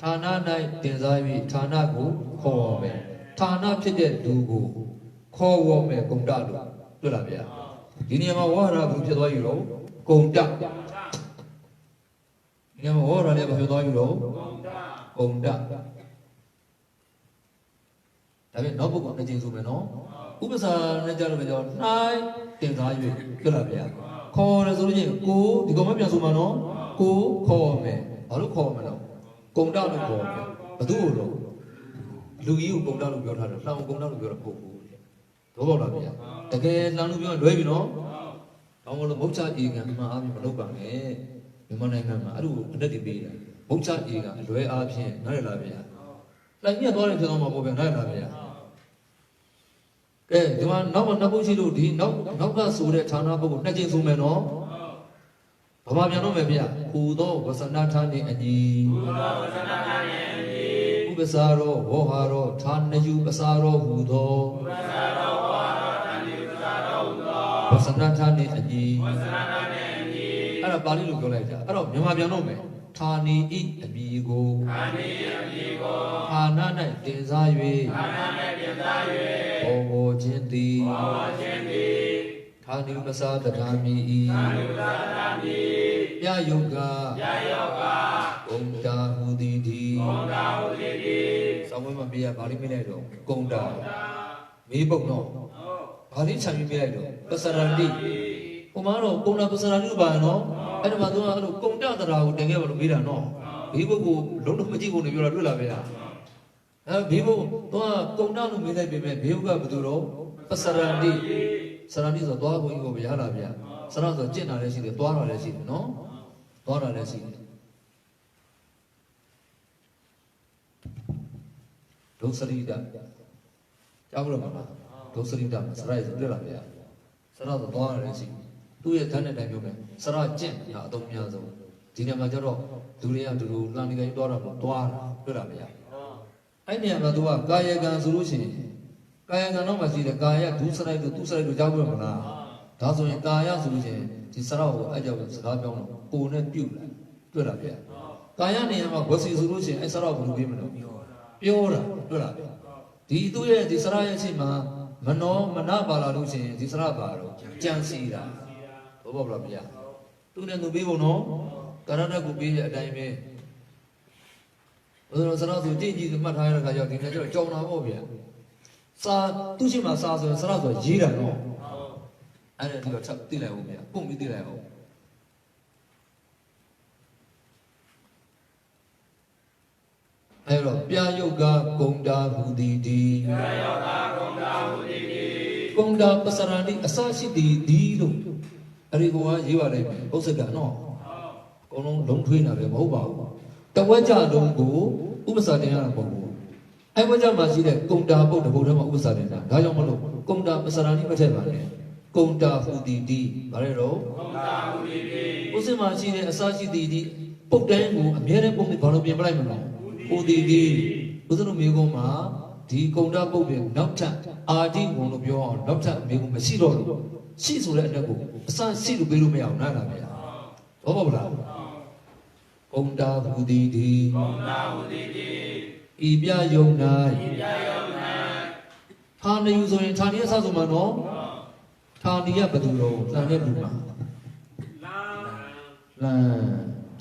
ဌာန၌တင်စား၍ဌာနကိုခေါ်မယ်ဌာနဖြစ်တဲ့လူကိုခေါ်ဝေါ်မယ်ဂုံတလို့တွေ့လားဗျာဒီနေရာမှာဝါရဘူးဖြစ်သွားယူတော့ဂုံတဒီနေရာမှာဝါရလည်းဘာဖြစ်သွားယူတော့ဂုံတဒါပြန်နောက်ပုဂ္ဂိုလ်နှစ်ကြိမ်ဆိုမယ်နော်ဥပ္ပစာနဲ့ကြလို့ပဲကြော၌တင်စား၍တွေ့လားဗျာခေါ်တယ်ဆိုလို့ချင်းကိုဒီကောင်မပြန်ဆိုမှာနော်ကိုခေါ်မယ်ဘာလို့ခေါ်မလဲဂုံတလို့ခေါ်မယ်ဘသူ့ကိုတော့လူကြီးကိုဂုံတလို့ပြောထားတယ်လှောင်ဂုံတလို့ပြောတာပုဂ္ဂိုလ်တော့ပေါ့လားဗျာတကယ်လှောင်လို့ပြောလွဲပြီနော်ဘာလို့မုတ်ချအေကံအမှန်အားဖြင့်မလုပ်ပါနဲ့မြန်မာနိုင်ငံမှာအဲ့လိုအတက်တည်ပေးတယ်မုတ်ချအေကံအလွဲအားဖြင့်နားရလားဗျာလိုက်မြတ်သွားတယ်ဖြစ်တော့မှာပေါ့ဗျာနားရလားဗျာကဲဒီမှာနောက်မှနှစ်ပုတ်ရှိလို့ဒီနောက်ကဆိုတဲ့ဌာနပုဂ္ဂိုလ်နှစ်ကျင်းဆိုမယ်နော်ဘာမှပြန်တော့မယ်ဗျာဟူသောဝဆနာဌာနေအညီဥပ္ပစာရောဝေါဟာရောဌာနယုပစာရောဟူသောဝဆနာဌာနေအညီအဲ့ဒါပါဠိလိုပြောလိုက်ကြအဲ့တော့မြန်မာပြန်တော့မယ်ဌာနီဤအမည်ကိုဌာန၌တင်စား၍ဘောခြင်းသည်ဌာနိပစာတထာမိဤပြယုကဂုံတာဟူသည်ဒီဆောင်းဝဲမှာပြရပါဠိမေးလိုက်တော့ဂုံတာမေးပုတ်တော့ဘာလေးခြံပြီးမေးလိုက်တော့ပစရန္တိဟိုမှာတော့ဂုံတာပစရန္တိလို့ပါနော်အဲ့ဒါမှသူကအဲ့လိုဂုံတာတရားကိုတင်ခဲ့ပါလို့မေးတာနော်ဘေးပုတ်ကိုလုံးလုံးမကြည့်ဘူးနေပြောတာတွေ့လားဗျာဘေးပုတ်သူကဂုံတာလို့မေးလိုက်ပေမဲ့ဘေးပုတ်ကဘယ်သူတော့ပစရန္တိ Sarani so toa ko iko bihala bia. Sara so chin na le shi de toa na le shi de no. Toa na le shi de. Dosarida. Jabro ma. Dosarida ma Sara so la bia. Sara so toa na le shi. Tu ye than ne tai pyo me. Sara chin ya adong nya so. Di ne ma ja ro du le ya du lu lan ni kai toa ra ma toa ra la bia. Ai ne ma tu ka kaya kan so lo shin. Kaya kan no ma shi de kaya du sarai du tu sarai du jabro ma la. ဒါဆိုရင်ကာယဆိုလို့ရှိရင်ဒီစရကိုအဲ့ကြောင့်စကားပြောင်းတော့ကိုယ်နဲ့ပြုတ်လာတွေ့တာဗျာကာယနေရာမှာဝစီဆိုလို့ရှိရင်အဲ့စရကိုဘယ်လိုပြေးမလို့ပြောတာတွေ့တာဗျာဒီသူ့ရဲ့ဒီစရရဲ့အချိန်မှာမနောမနပါလာလို့ရှိရင်ဒီစရပါတော့ကြံစီတာဘောဘောလားဗျာသူနဲ့သူပြေးဖို့နော်ကာရတကိုပြေးတဲ့အတိုင်းပဲဘယ်လိုစရဆိုကြည့်ကြည့်မှတ်ထားရတဲ့ခါကျတော့ဒီနေ့ကျတော့ကြောင်တာပေါ့ဗျာစာသူ့ရှိမှစာဆိုရင်စရဆိုရေးတာနော်အဲ့ဒါဒီတော့ချက်သိလိုက်အောင်ဗျာပုံပြီးသိလိုက်အောင်အဲ့တော့ပြယုတ်ကဂုံတာဟူသည်ဒီပြယုတ်ကဂုံတာဟူသည်ဒီဂုံတာပစရဏိအစရှိသည်ဒီလို့အဲ့ဒီကောရေးပါလိမ့်မယ်ဘုဇ္ဇကနော်အကုန်လုံးလုံးထွေးနေတာပဲမဟုတ်ပါဘူးတဝက်ကြလုံးကိုဥပ္ပစာတင်ရတာပေါ့ဘူးအဲ့ဝက်ကြမှာရှိတဲ့ဂုံတာပုတ်တပုတ်ထဲမှာဥပ္ပစာတင်တာဒါကြောင့်မလို့ဂုံတာပစရဏိမထည့်ပါနဲ့ကုံတာဟူသည်ဒီဗါလဲတော့ကုံတာဟူသည်ဒီဥစ္စမရှိတဲ့အစရှိသည်ဒီပုတ်တိုင်းကိုအမြဲတမ်းပုံနဲ့ဘာလို့ပြင်ပလိုက်မလားဟူသည်ဒီဥစ္စတို့မျိုးကုန်းမှာဒီကုံတာပုတ်ပြင်နောက်ထပ်အာတိဘုံလို့ပြောအောင်နောက်ထပ်မျိုးကုန်းမရှိတော့လို့ရှိဆိုတဲ့အတက်ကိုအစရှိလို့ပြေးလို့မရအောင်နားလာဗျာဘောပါဗလားကုံတာဟူသည်ဒီကုံတာဟူသည်ဒီဤပြယုံ၌ဤပြယုံ၌ဌာနယူဆိုရင်ဌာနရစဆိုမှာနော်ဌာနီကဘယ်သူတော့တန်တဲ့လူမှာလမ်း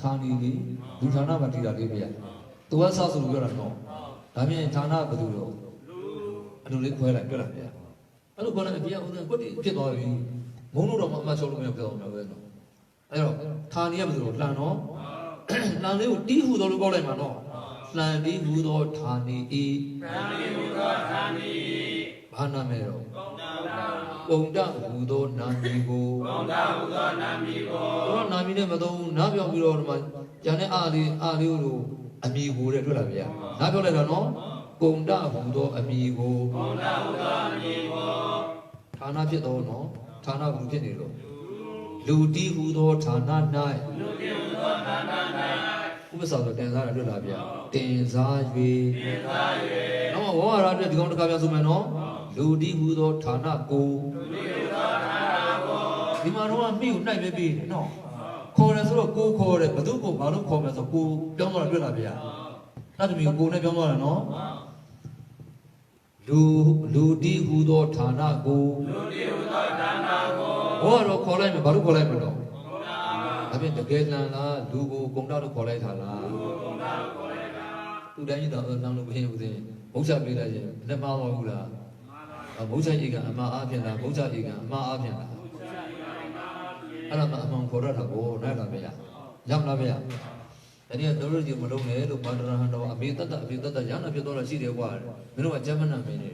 ဌာနီကြီးလူဌာနမှာတည်တာလေးပြရသူကစဆိုလို့ပြောတာတော့ဒါပြင်ဌာနဘယ်သူတော့အတူလေးခွဲလိုက်ပြောတာပြအဲ့လိုခေါ်လိုက်အပြည့်ဥဒ္ဒကွတ်တိဖြစ်သွားပြီမုံလို့တော့အမှချောလို့မရပြောအောင်ပြောပဲတော့အဲ့တော့ဌာနီကဘယ်သူတော့လှန်တော့လှန်လေးကိုတီးဟူတော်လို့ပြောလိုက်မှာတော့လှန်တီးဟူတော်ဌာနီဤလှန်တီးဟူတော်ဌာနီဘာနာမည်တော့ကုံတဟူသောနာမည်ကိုကုံတဟူသောနာမည်ကိုတော့နာမည်နဲ့မသုံးနားပြောပြီးတော့ဒီမှာကျန်တဲ့အားလေးတို့အမည်ကိုတဲ့တွေ့လာဗျာနားပြောလိုက်တာနော်ကုံတဟူသောအမည်ကိုကုံတဟူသောအမည်ကိုဌာနဖြစ်သောနော်ဌာနဘူးဖြစ်နေလို့လူတီးဟူသောဌာန၌လူတီးဟူသောဌာန၌ဥပ္ပစာဆိုတင်စားတာတွေ့လာဗျာတင်စား၍တော့ဝါရအတွက်ဒီကောင်တစ်ခါပြန်ဆိုမယ်နော်လူတီးဟူသောဌာနကိုဒီမှာတော့မိကိုနှိုက်ပဲပြီးနော်ခေါ်တယ်ဆိုတော့ကိုခေါ်တယ်ဘသူကိုဘာလို့ခေါ်မလဲဆိုကိုပြောင်းသွားတာတွေ့လားဗျာတတ်တမီကိုနဲ့ပြောင်းသွားတာနော်လူတီးဟူသောဌာနကိုလူတီးဟူသောဌာနကိုဟောတော့ခေါ်လိုက်မယ်ဘာလို့ခေါ်လိုက်မလို့ဒါဖြင့်တကယ်လန်လားလူကိုကုံတာလို့ခေါ်လိုက်တာလားလူကိုကုံတာလို့ခေါ်လိုက်တာသူတိုင်းကြီးတော့လမ်းလို့ဘယ်ဦးစင်းဘုရားပေးလိုက်ရင်လက်မသွားဘူးလားဘုရားဧကအမှားအားဖြင့်လားဘုရားဧကအမှားအားဖြင့်လားအဲ့ဒါမှအမှန်ခေါ်ရတာကိုနိုင်လားဗျာရောက်လားဗျာတနည်းတို့တို့ဒီမလုံးနဲ့လို့ဘာတရဟံတော်အမေတ္တရဟနာဖြစ်တော့ရှိတယ်ကွာမင်းတို့ကဂျမနံမင်းနေ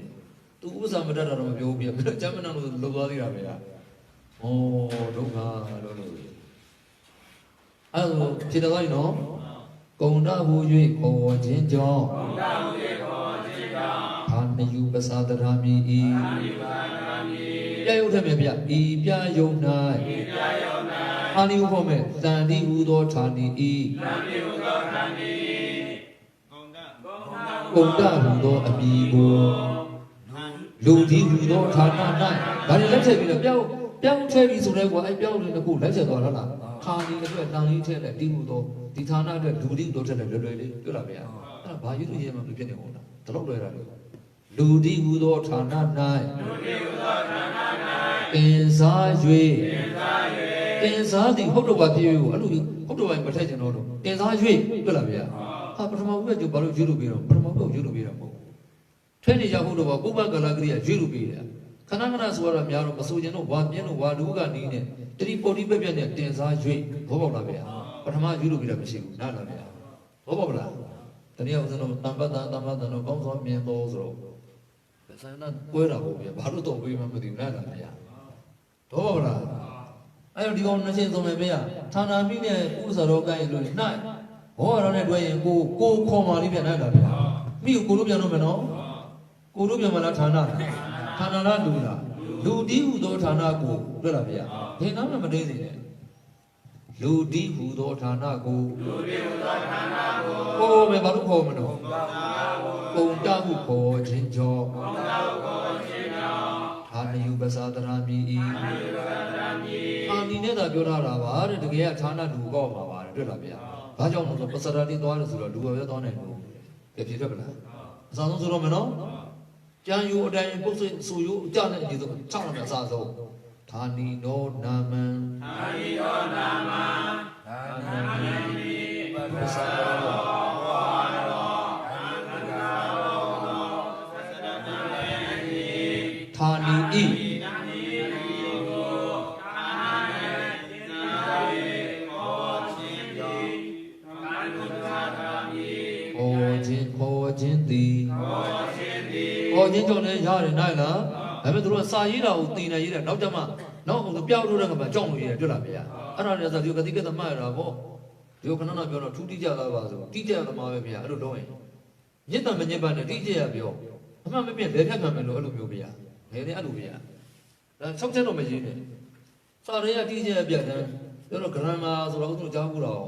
သူဥပ္ပစာမတတ်တာတော့မပြောဘူးဗျာမင်းတို့ဂျမနံလို့လုပ်သွားသေးတာဗျာဩဒုက္ခလို့အဲ့လိုဖြစ်တော့ရင်နော်ကုံတဟူ၍ခေါ်ခြင်းကြောင့်ကုံတဟူ၍ခေါ်ခြင်းကြောင့်အာနယုပသဒရာမိဤအာနယုပသဒရာမိပြယုတ်ထက်မြဗျဤပြယုတ်၌အာနယုဖို့မဲ့တန်တိဟူသောဌာနီဤတန်တိဟူသောဌာနီကုံတဟူသောအမည်ကိုလူဒီဟူသောဌာန၌ဒါလည်းလက်ထည့်ပြီးတော့ပြောင်းထည့်ပြီးဆိုတဲ့ကွာအဲ့ပြောင်းတဲ့ခုလက်ချက်သွားလားဌာနီအတွက်တန်လေးထည့်တဲ့တိဟူသောဒီဌာနအတွက်လူဒီတို့ထည့်တဲ့လွယ်လွယ်လေးပြောလာဗျာအဲ့ဒါဘာရွေးရမှမဖြစ်နေဘူးလားတလောက်လွယ်တာလေလူဒီဟူသောဌာန၌ပင်စား၍ပင်စားသည်ဟုတ်တော့ပါပြေကိုအဲ့လိုဟုတ်တော့ပါမထည့်ချင်တော့ပင်စား၍တွေ့လားဗျာဟာပထမဦးကကျဘာလို့ရွေးလို့ပြီးတော့ပထမဦးကရွေးလို့ပြီးတာမဟုတ်ထဲနေရဟုတ်တော့ပါပုပ္ပကလကရိယာရွေးလို့ပြီးတယ်ခဏခဏဆိုတော့များတော့မဆိုချင်တော့ဝါပြင်းလို့ဝါလူကနီးနဲ့တတိပေါ်တိပက်ပြက်နဲ့တင်စား၍ဘောပေါက်လားဗျာပထမရွေးလို့ပြီးတာမရှိဘူးနားလားဗျာဘောပေါက်လားတနည်းအောင်ဆိုတော့တမ္ပတ္တတော့ကောင်းစွာမြင်တော့ဆိုတော့ဆန္ဒကွဲတာပေါ့ဗျာဘာလို့တော့ဝေးမှမသိဘူးနားလားဗျာ တော့လားအဲ့တော့ဒီကောင်နှစ်ချင်းသုံးမယ်ဗျာဌာနမိနဲ့ဥစ္စာတော့ကိုင်းလို့နိုင်ဘောရတော့နဲ့တွဲရင်ကိုခေါ်မာလေးပြန်နိုင်တာဗျာမိကိုတို့ပြန်တော့မယ်နော်ကိုတို့ပြန်မလားဌာနလားလူလားလူဒီဟူသောဌာနကိုတွေ့လားဗျာဘယ်နာမှမသိသေးနဲ့လူဒီဟူသောဌာနကိုကိုမယ်ဘာလို့ခေါ်မလို့ပုံတဟုခေါ်ခြင်းကြောဌာနယုပစာတရာမိဤအာဒီနဲ့သာပြောထားတာပါတဲ့တကယ်ကဌာနလူကောက်မှာပါတယ်တွေ့လားဗျာဘာကြောင့်လဲဆိုပစရာတိသွားလို့ဆိုတော့လူပဲသွားနိုင်လို့ပြည့်တယ်ဗလားအစားဆုံးဆိုတော့မယ်နော်ကျန်ယူအတိုင်းပုတ်ဆူယူအကြနဲ့အဒီဆိုချောင်းနဲ့အစားဆုံးဌာနီနောနာမံဌာနီနောနာမံဌာနီပစရာတောဌာနီဤချင်းသည်ဟောချင်းကြောင့်လည်းရတယ်နိုင်လားဒါပေမဲ့သူတို့ကစာရေးတာကိုတင်နေရေးတယ်နောက်ကြမှာနောက်ဟိုပျောက်လို့တဲ့ကမှကြောက်လို့ရေးတယ်တွေ့လားဗျာအဲ့ဒါလည်းဆိုဒီကတိကသမတ်ရတာပေါ့ဒီခဏခဏပြောတော့ထူးတိကျတာပါဆိုတိကျသမားပဲဗျာအဲ့လိုတော့ရင်ညစ်တမညစ်ပါနဲ့တိကျရပြောအမှန်မပြည့်လက်ထက်ခံမယ်လို့အဲ့လိုမျိုးဗျာငယ်နေအဲ့လိုဗျာဒါ၆ချက်တော့မရေးနဲ့စာရေးကတိကျပြတ်တယ်ပြောတော့ဂရမ်မာဆိုတော့ဥစ္စာကြားဘူးတော့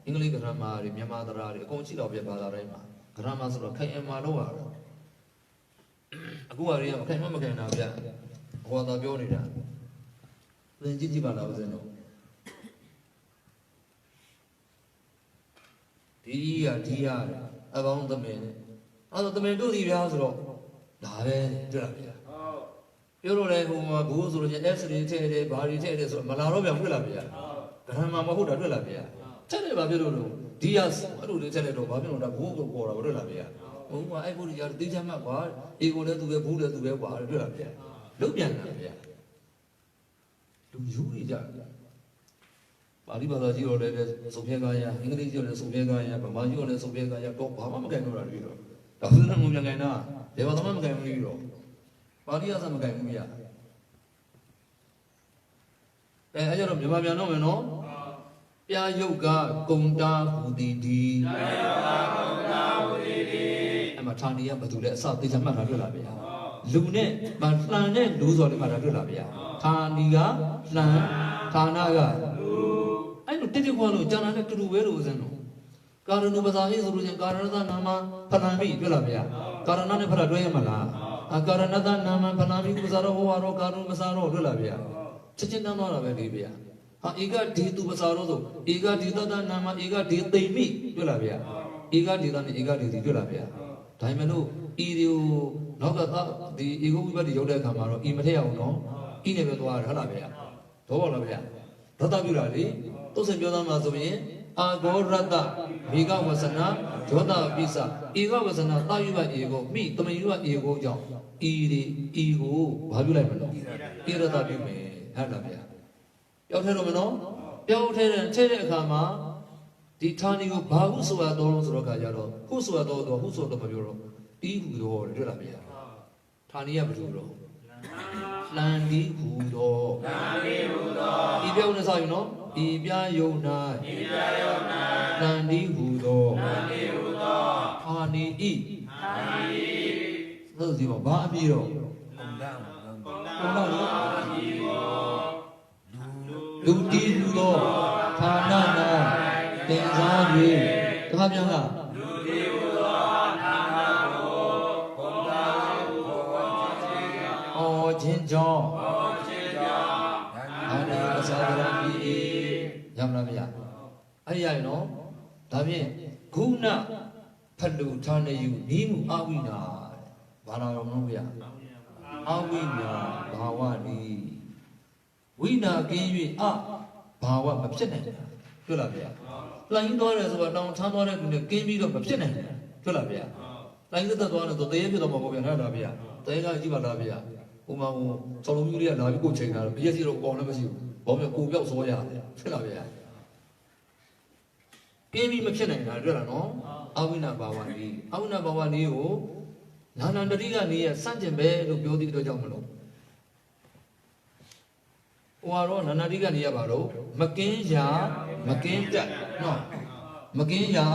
အင်္ဂလိပ်ဂရမ်မာတွေမြန်မာသရာတွေအကုန်ရှိတော့ပြဘာသာတိုင်းမှာဂရမ်မာဆိုတော့ခိုင်အမာတော့ရတော့အခုကရေမခိုင်မခိုင်တာဗျာဟောတာပြောနေတာသင်ကြည့်ပါလားဦးဇင်းတို့ဒီအပေါင်းသမင်နဲ့အဲ့တော့သမင်တို့ဒီဗျာဆိုတော့ဒါပဲတွေ့လားဗျာပြောလို့လေဟိုမှာဘူးဆိုလို့ချင်း S တွေထည့်တယ်ဘာတွေထည့်တယ်ဆိုတော့မလာတော့ဗျာတွေ့လားဗျာဂရမ်မာမဟုတ်တာတွေ့လားဗျာထည့်တယ်ဘာဖြစ်လို့လဲဒီရအဲ့လိုလေးထည့်လိုက်တော့ဘာဖြစ်လို့ဒါဘူးကိုပေါ်တာတွေ့လားဗျာဘုံကအဲ့ဘုရားတေးချမ်းမှတ်ကွာအေကိုလည်းသူပဲဘူးလည်းသူပဲကွာတွေ့လားဗျာလုတ်ပြန်တာဗျာလူယူနေကြပါဠိဘာသာကြီးရောလည်းစုံဖြဲကားရအင်္ဂလိပ်ကြီးရောလည်းစုံဖြဲကားရဗမာကြီးရောလည်းစုံဖြဲကားရတော့ဘာမှမကင်တော့တာတွေ့တော့ဒါဆိုတော့ငုံပြန်ကန်တာဘယ်ဘာမှမကင်ဘူးလို့ပါဠိအစမကင်ဘူးဗျာအဲ့ကြတော့မြန်မာပြန်တော့မယ်နော်ပြာယုတ်ကကုံတာဟူသည်ဒီပြာယုတ်ကကုံတာဟူသည်ဒီအဲ့မှာဌာနီကဘာတူလဲအစသေချာမှတ်တာတွေ့လားဗျာလူနဲ့လှန်နဲ့လူဆိုတယ်မှာတွေ့လားဗျာဌာနီကလှန်ဌာနကလူအဲ့လိုတိတိခေါ်လို့ကျန်တာနဲ့တူတူပဲလို့ဦးဇင်းတို့ကာရဏုပစာဟိဆိုလို့ချင်းကာရဏသနာမဖဏံမိတွေ့လားဗျာကာရဏနဲ့ဖဏတွဲရမလားကာရဏသနာမဖဏံမိဥပစာရောဟောရောကာရဏုပစာရောတွေ့လားဗျာချက်ချင်းတန်းသွားတာပဲဒီဗျာဧကဒီသူပစာရောဆိုဧကဒီသတ္တနာမဧကဒီသိမ့်မိတွေ့လားဗျာဧကဒီသနဲ့ဧကဒီတွေ့လားဗျာဒါမှမဟုတ်ဤဒီကိုနောက်ကဒီဧကဝိပဿနာရောက်တဲ့အခါမှာတော့ဤမထည့်အောင်နော်ဤနဲ့ပဲသွားရဟုတ်လားဗျာတော့ပါလားဗျာရတ္တပြုတာလေသုတ်စင်ပြောသားမှာဆိုရင်အာဂောရတ္တမေကဝဆနာဒေါတပိစဧကဝဆနာတာယုဘဧကိုမိတမယုဘဧကိုကြောင့်ဤဒီဤကိုဘာပြုလိုက်မလို့ဣရတပြုမယ်ဟုတ်လားဗျာပြောထဲတော့မနော်ပြောထဲတဲ့အခါမှာဒီဌာနီကိုဘာဟုဆိုရတော့လို့ဆိုတော့ခါကြတော့ဟုဆိုရတော့ဟုဆိုတော့မပြောတော့တီးဟူတော့တွေ့လားဗျာဌာနီကဘယ်လိုတော့လန်ဒီဟူတော့ဒီပြောနေစားယူနော်ဒီပြယုံနာလန်ဒီဟူတော့ဌာနီဤသို့စီပါဘာအပြည့်တော့ကုံတော့လူတီးလူသောဌာနနာတင်စား၍တခါပြန်လားလူတီးလူသောဌာနကိုဘုရားကိုဩခြင်းကြောင့်အာနာအစာရမီရမလားဗျာအဲ့ရရနော်ဒါဖြင့်ဂုဏဖလူဌာနယုနီးမှုအဝိနာဘာလာတော်မလို့ဗျာအဝိနာဘာဝနီဝိနာကင်း၍ဘာဝမဖြစ်နိုင်ဘူးတွေ့လားဗျာလိုင်းသွားတယ်ဆိုတော့တောင်ထမ်းသွားတဲ့လူနဲ့ကင်းပြီးတော့မဖြစ်နိုင်ဘူးတွေ့လားဗျာလိုင်းသက်သွားတယ်ဆိုတရေဖြစ်တော့မဟုတ်ဗျာဟုတ်လားဗျာတရေကကြည့်ပါလားဗျာဟိုမှာဟိုစော်လုံးမျိုးလေးကလာပြီးကိုချိန်တာတော့ဘယ်ရက်စီတော့ကောင်းလည်းမရှိဘူးဘောမြေကိုပြောက်စောရတယ်ဖြစ်လားဗျာကင်းပြီးမဖြစ်နိုင်တာတွေ့လားနော်အဝိနာဘာဝနီအဝိနာဘာဝနီကိုနာနန္တတိကနေရစန့်ကျင်ပဲလို့ပြောသည့်အတွက်ကြောင့်မလို့ Oaro Nanadiga Niabaro, Makinja, Makinja, no, Makinja,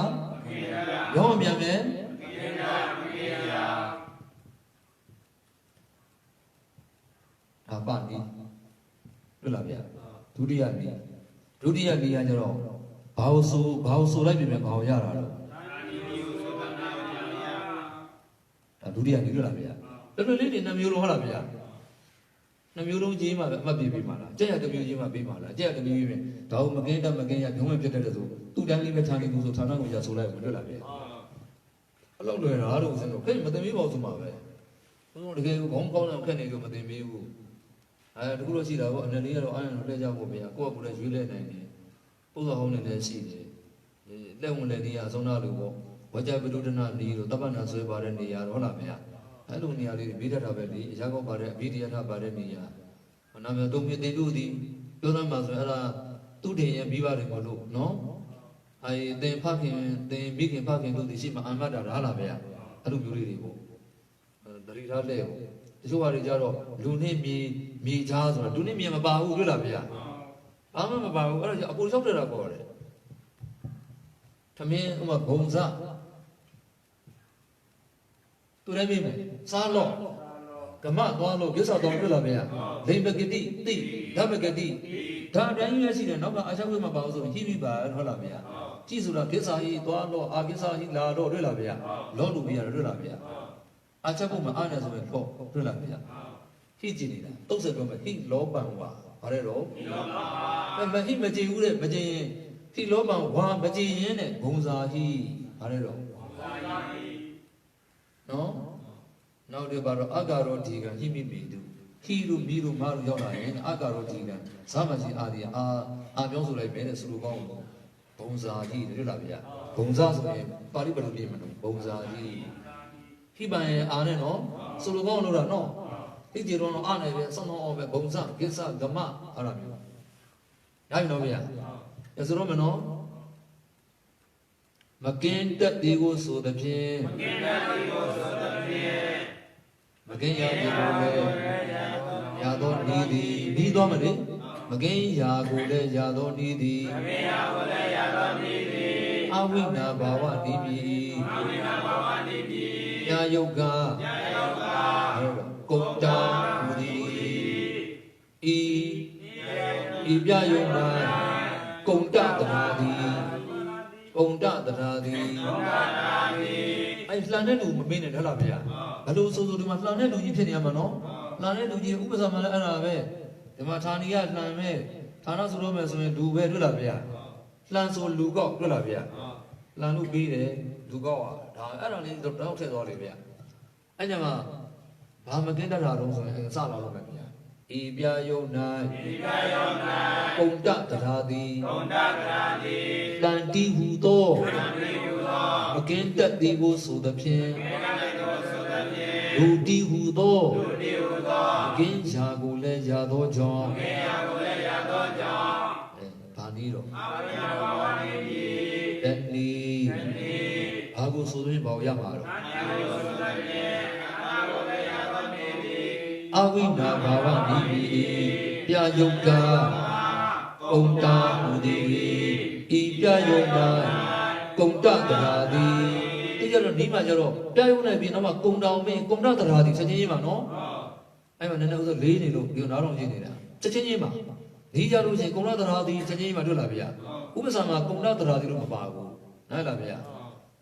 Yom Yamen, Abani, Lulavia, Dudia Niajaro, Bausu, like him, Bauyara. Dudia Nilavia. The lady in the Murulavia. Namuru Jima, Mabi Bimala, Jaya the Mujima Bimala, Jaya the Mujim, Tau Magenda Magaya, Human Petezu, two Danny Metani Musutana, which are so like Mulavia. Along the Arrows and okay, but the Mivo to Mave. The game of Hong Kong and Canada, but they may. I had to go see the near iron pleasure will be a co operative relay. Pull the home in the sea. Lemon lady as on Alu, whatever do not need, Tabana Soba and the Aronamia. I don't nearly beat it up at the Jago Barre, beat it up at the and I'm a domi de Ludi, Dona 2 days and Biva Molo, no? I then parking, then begin parking to the Shima Amada Alavia. I don't really go. The Rita Leo. The Suarijaro, Luni me Jazz, or Duni me about Ulavia. I'm about a push up to the board. To me, Bonza. To the women, Salo, Kama, Walo, Gisa Dolavia, they begin tea, Damagadi, Tardan, I see the number I shall with my bows of Hibiba and Holavia. Tisura, Gisa, Tualo, Agisa, Lado, Relavia, Lodubia, Relavia. I shall put my honors with Relavia. He did it. Those are from a he low bangwa, Arero. And he Maji, he low bangwa, Maji in it, Bonza, he, Arero. No? Now the Baro Agaro Tigan, he may do. Hiru, Miru, Mariona, and Agaro Tigan, Samaji Adi, I'm also like Venezuela, Bonza, he, Relavia. Bonza's name, Paribal Demon, Bonza, he by Areno, Sulugon, no. He did on honor, some of a Bonza, Gesa, Gama, Aramio. I know, yeah. As a Romano. Magenta digo so the pin. Magaya Yado Nidi, Nidomini, Magaya Gule Yado Nidi, Awina Bawa Nibi, Yayoga, Kota Mudi, Ibiyayona, Kota Dadi. Onda the Radi. I landed to Main and Halabia. I also do my planet to Yamano, Planet to Ubazama Arabe, the Matania Name, Tanas Romans went to where Lavia. Lanso Lugo, Lavia. Lanu Bide, Lugoa. I don't need the doctor Olivia. I never. Bamagenda Ramos and Salamia. Ibiyayona, Onda the Radi, Landi Hudo, Magenta Divo so the Pin, Ludi Hudo, Genja Gule Yado John, Paniro, Bentley, Abu Sudin Bauyamaro. Awina Baba Nibi, Yayoga, Onda Mudi, Ibiyayona, Konda Radi. These are the Nimajaro. Diana Binama, Konda me, Konda Radi, Sanima, no? I am another lady, look, you know, Sanima. These are losing Konda Radi, Sanima Dulavia. Ubasama, Konda Radi Rumabago, Nalavia.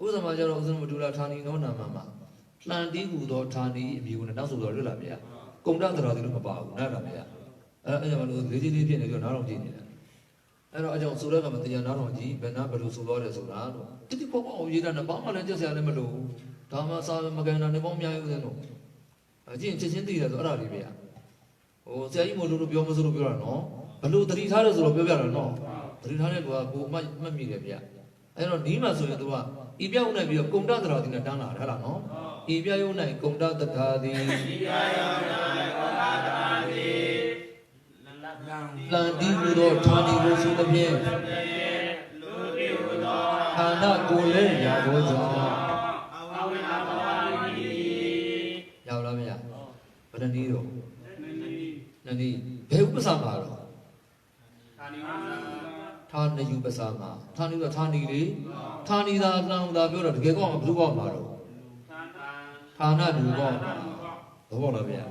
Usamajaro, Uzumudula Tani, no Namama. Planti Udo Tani, if you want to dance with Dulavia. Konda Radi Rumabago, Nalavia. I am a lady in a Naroji. I don't Sura of the Naroji, Benabalu Sura Surano. Did you pop all you done about my just Alamalo? Thomas Magana Nebomia, you know. I didn't change the Arabia. Oh, say you will be almost no. But look, 300 of Bavara, no. 300 were my media. I don't need my son to one. If you want to be a Konda Radi in a Dana, no. If you want to Konda the Kadi. Landi Udo, Tani was in the game. Hana Gule, Yagoja. Yaulamia, but a needle. Nani, Pepusama, ဌာနယူပစာမှာဌာနယူဌာနီလေဌာနီသာလှောင်သာပြောတော့တကယ်ကောင်းမှာဘယ်သူကောင်းမှာတော့ဌာနလူကောင်းမှာသဘောလားဗျာ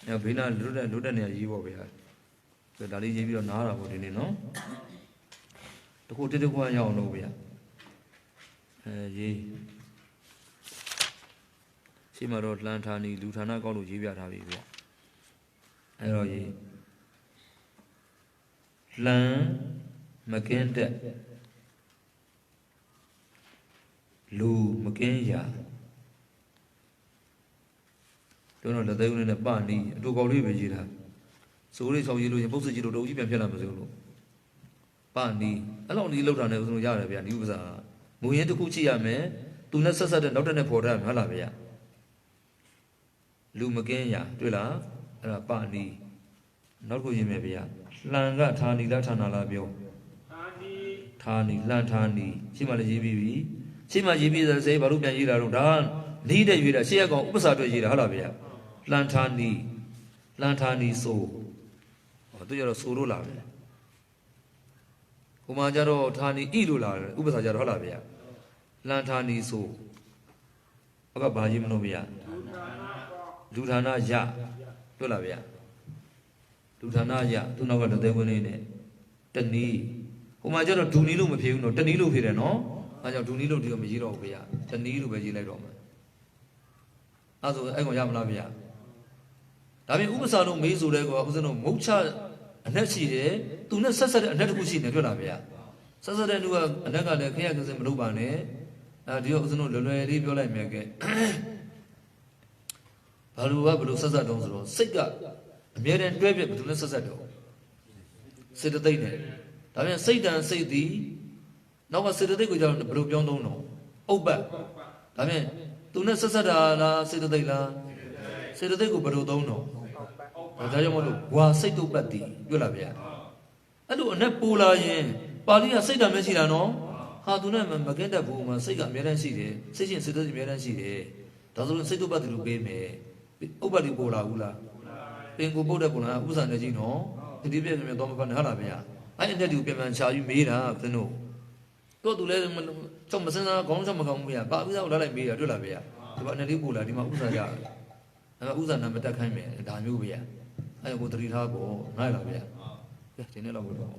ညဘေးနာလွတ်တဲ့နေရာရေးပေါ့ဗျာဒါလေးရေးပြီးတော့နားတာပေါ့ဒီနေ့နော်တခုတစ်ခွန်းရအောင်လို့ဗျာရေးရှိမှတော့လန်ဌာနီလူဌာနကောက်လို့ရေးပြထားပြီဗျာအဲ့တော့ရေးလန်မကင်းတဲ့လူမကင်းရာတို့တော့လက်သေးဦးနဲ့ပနီးအတူကောက်လေးပဲရေးထားစိုးလေးဆောင်ရေးလို့ရင်ပုတ်စစ်ကြီးလို့တအုပ်ကြီးပြန်ဖြစ်လာမစိုးလို့ပနီးအဲ့လောက်နီးလောက်တာနဲ့ဦးဆုံးရတယ်ဗျာဒီဥပစာမူရင်းတစ်ခုချိရမယ်သူနဲ့ဆက်ဆက်တဲ့နောက်တစ်နဲ့ပေါ်ထားမှာလားဗျာလူမကင်းရာတွေ့လားအဲ့ဒါပနီးနောက်တစ်ခုရေးမယ်ဗျာလှန်ကဌာနီလားဌာနလားပြောဌာနီလှန်ဌာနီရှင်းမှလည်းရေးပြီးပြီရှင်းမှရေးပြီးစေဘာလို့ပြန်ရေးတာတော့ဒါနီးတဲ့ရေးတာရှေ့ရကောင်ဥပစာအတွက်ရေးတာဟုတ်လားဗျာလှန်ဌာနီဆိုသူကြတော့ဆိုလို့လာပဲဟိုမှာကြတော့ဌာနီဣလို့လာတယ်ဥပစာကြတော့ဟုတ်လားဗျာလှန်ဌာနီဆိုဘကဘာရေးမလို့ဗျာလူဌာနရတွေ့လားဗျာလူဌာနရသူနောက်ကတသေးဝင်းလေးနဲ့တနည်းဟိုမှာကြတော့ဒူနီလို့မဖြေဘူးနော်တနည်းလို့ဖြေတယ်နော်အဲကြောင့်ဒူနီလို့ဒီတော့မရေးတော့ဘူးဗျာတနည်းလို့ပဲရေးလိုက်တော့မှာအဲဆိုအဲ့ကောင်ရမလားဗျာဒါပြင်ဥပစာလုံးမေးဆိုတဲ့ကောဥစဉ်တော့မုတ်ချအနက်ရှိတယ်သူနဲ့ဆက်ဆက်တဲ့အနက်တစ်ခုရှိနေတွေ့လားဗျာဆက်ဆက်တဲ့လူကအနက်ကလည်းခရခစင်မလုပ်ပါနဲ့အဲဒီတော့ဥစဉ်တော့လွယ်လွယ်လေးပြောလိုက်မယ်ကဲဘာလို့ဘယ်လိုဆက်ဆက်တုံးဆိုတော့စိတ်ကအမြဲတမ်းတွဲပြဘယ်သူနဲ့ဆက်ဆက်တော့စေတသိက်နဲ့ဒါပြင်စိတ်တန်စိတ်သည်နောက်ကစေတသိက်ကိုကြောင့်ဘယ်လိုပြောင်းသုံးတော့ဥပ္ပတ်ဒါပြင်သူနဲ့ဆက်ဆက်တာလားစေတသိက်လားစေတသိက်ကိုဘယ်လိုသုံးတော့ဒါကြောင့်မလို့ဝါစိတ်တုပ္ပတ်တိပြောလာဗျာအဲ့လိုအနဲ့ပူလာရင်ပါဠိကစိတ်တံမရှိတာနော်ဟာသူနဲ့မကင်းတတ်ဘူးမှာစိတ်ကအများတန်းရှိတယ်စိတ်ချင်းစေတသိက်အများတန်းရှိတယ်ဒါဆိုရင်စိတ်တုပ္ပတ်တိလို့ပေးမယ်ဥပ္ပတ်တိပူလာဘူးလားပင်ကိုပုတ်တဲ့ပူလာဥပ္ပစာနဲ့ကြီးနော်ဒီပြည့်ပြည့်တော့မပတ်နဲ့ဟုတ်လားဗျာအဲ့အတဲ့ဒီကိုပြန်ချာယူမေးတာသင်တို့တော့သူလည်းကျောင်းမစင်းစားခေါင်းဆောင်မကောင်းဘူးဗျာပါပြီးသားကိုလာလိုက်မေးတာတွေ့လားဗျာဒီမှာအနေလေးပူလာဒီမှာဥပ္ပစာရတယ်အဲ့ဥစ္စာနာမတက်ခိုင်းမယ်ဒါမျိုးပဲအဲ့ကိုတတိထားကိုငှားလာဗျာကဲဒီနေ့တော့ဘယ်လို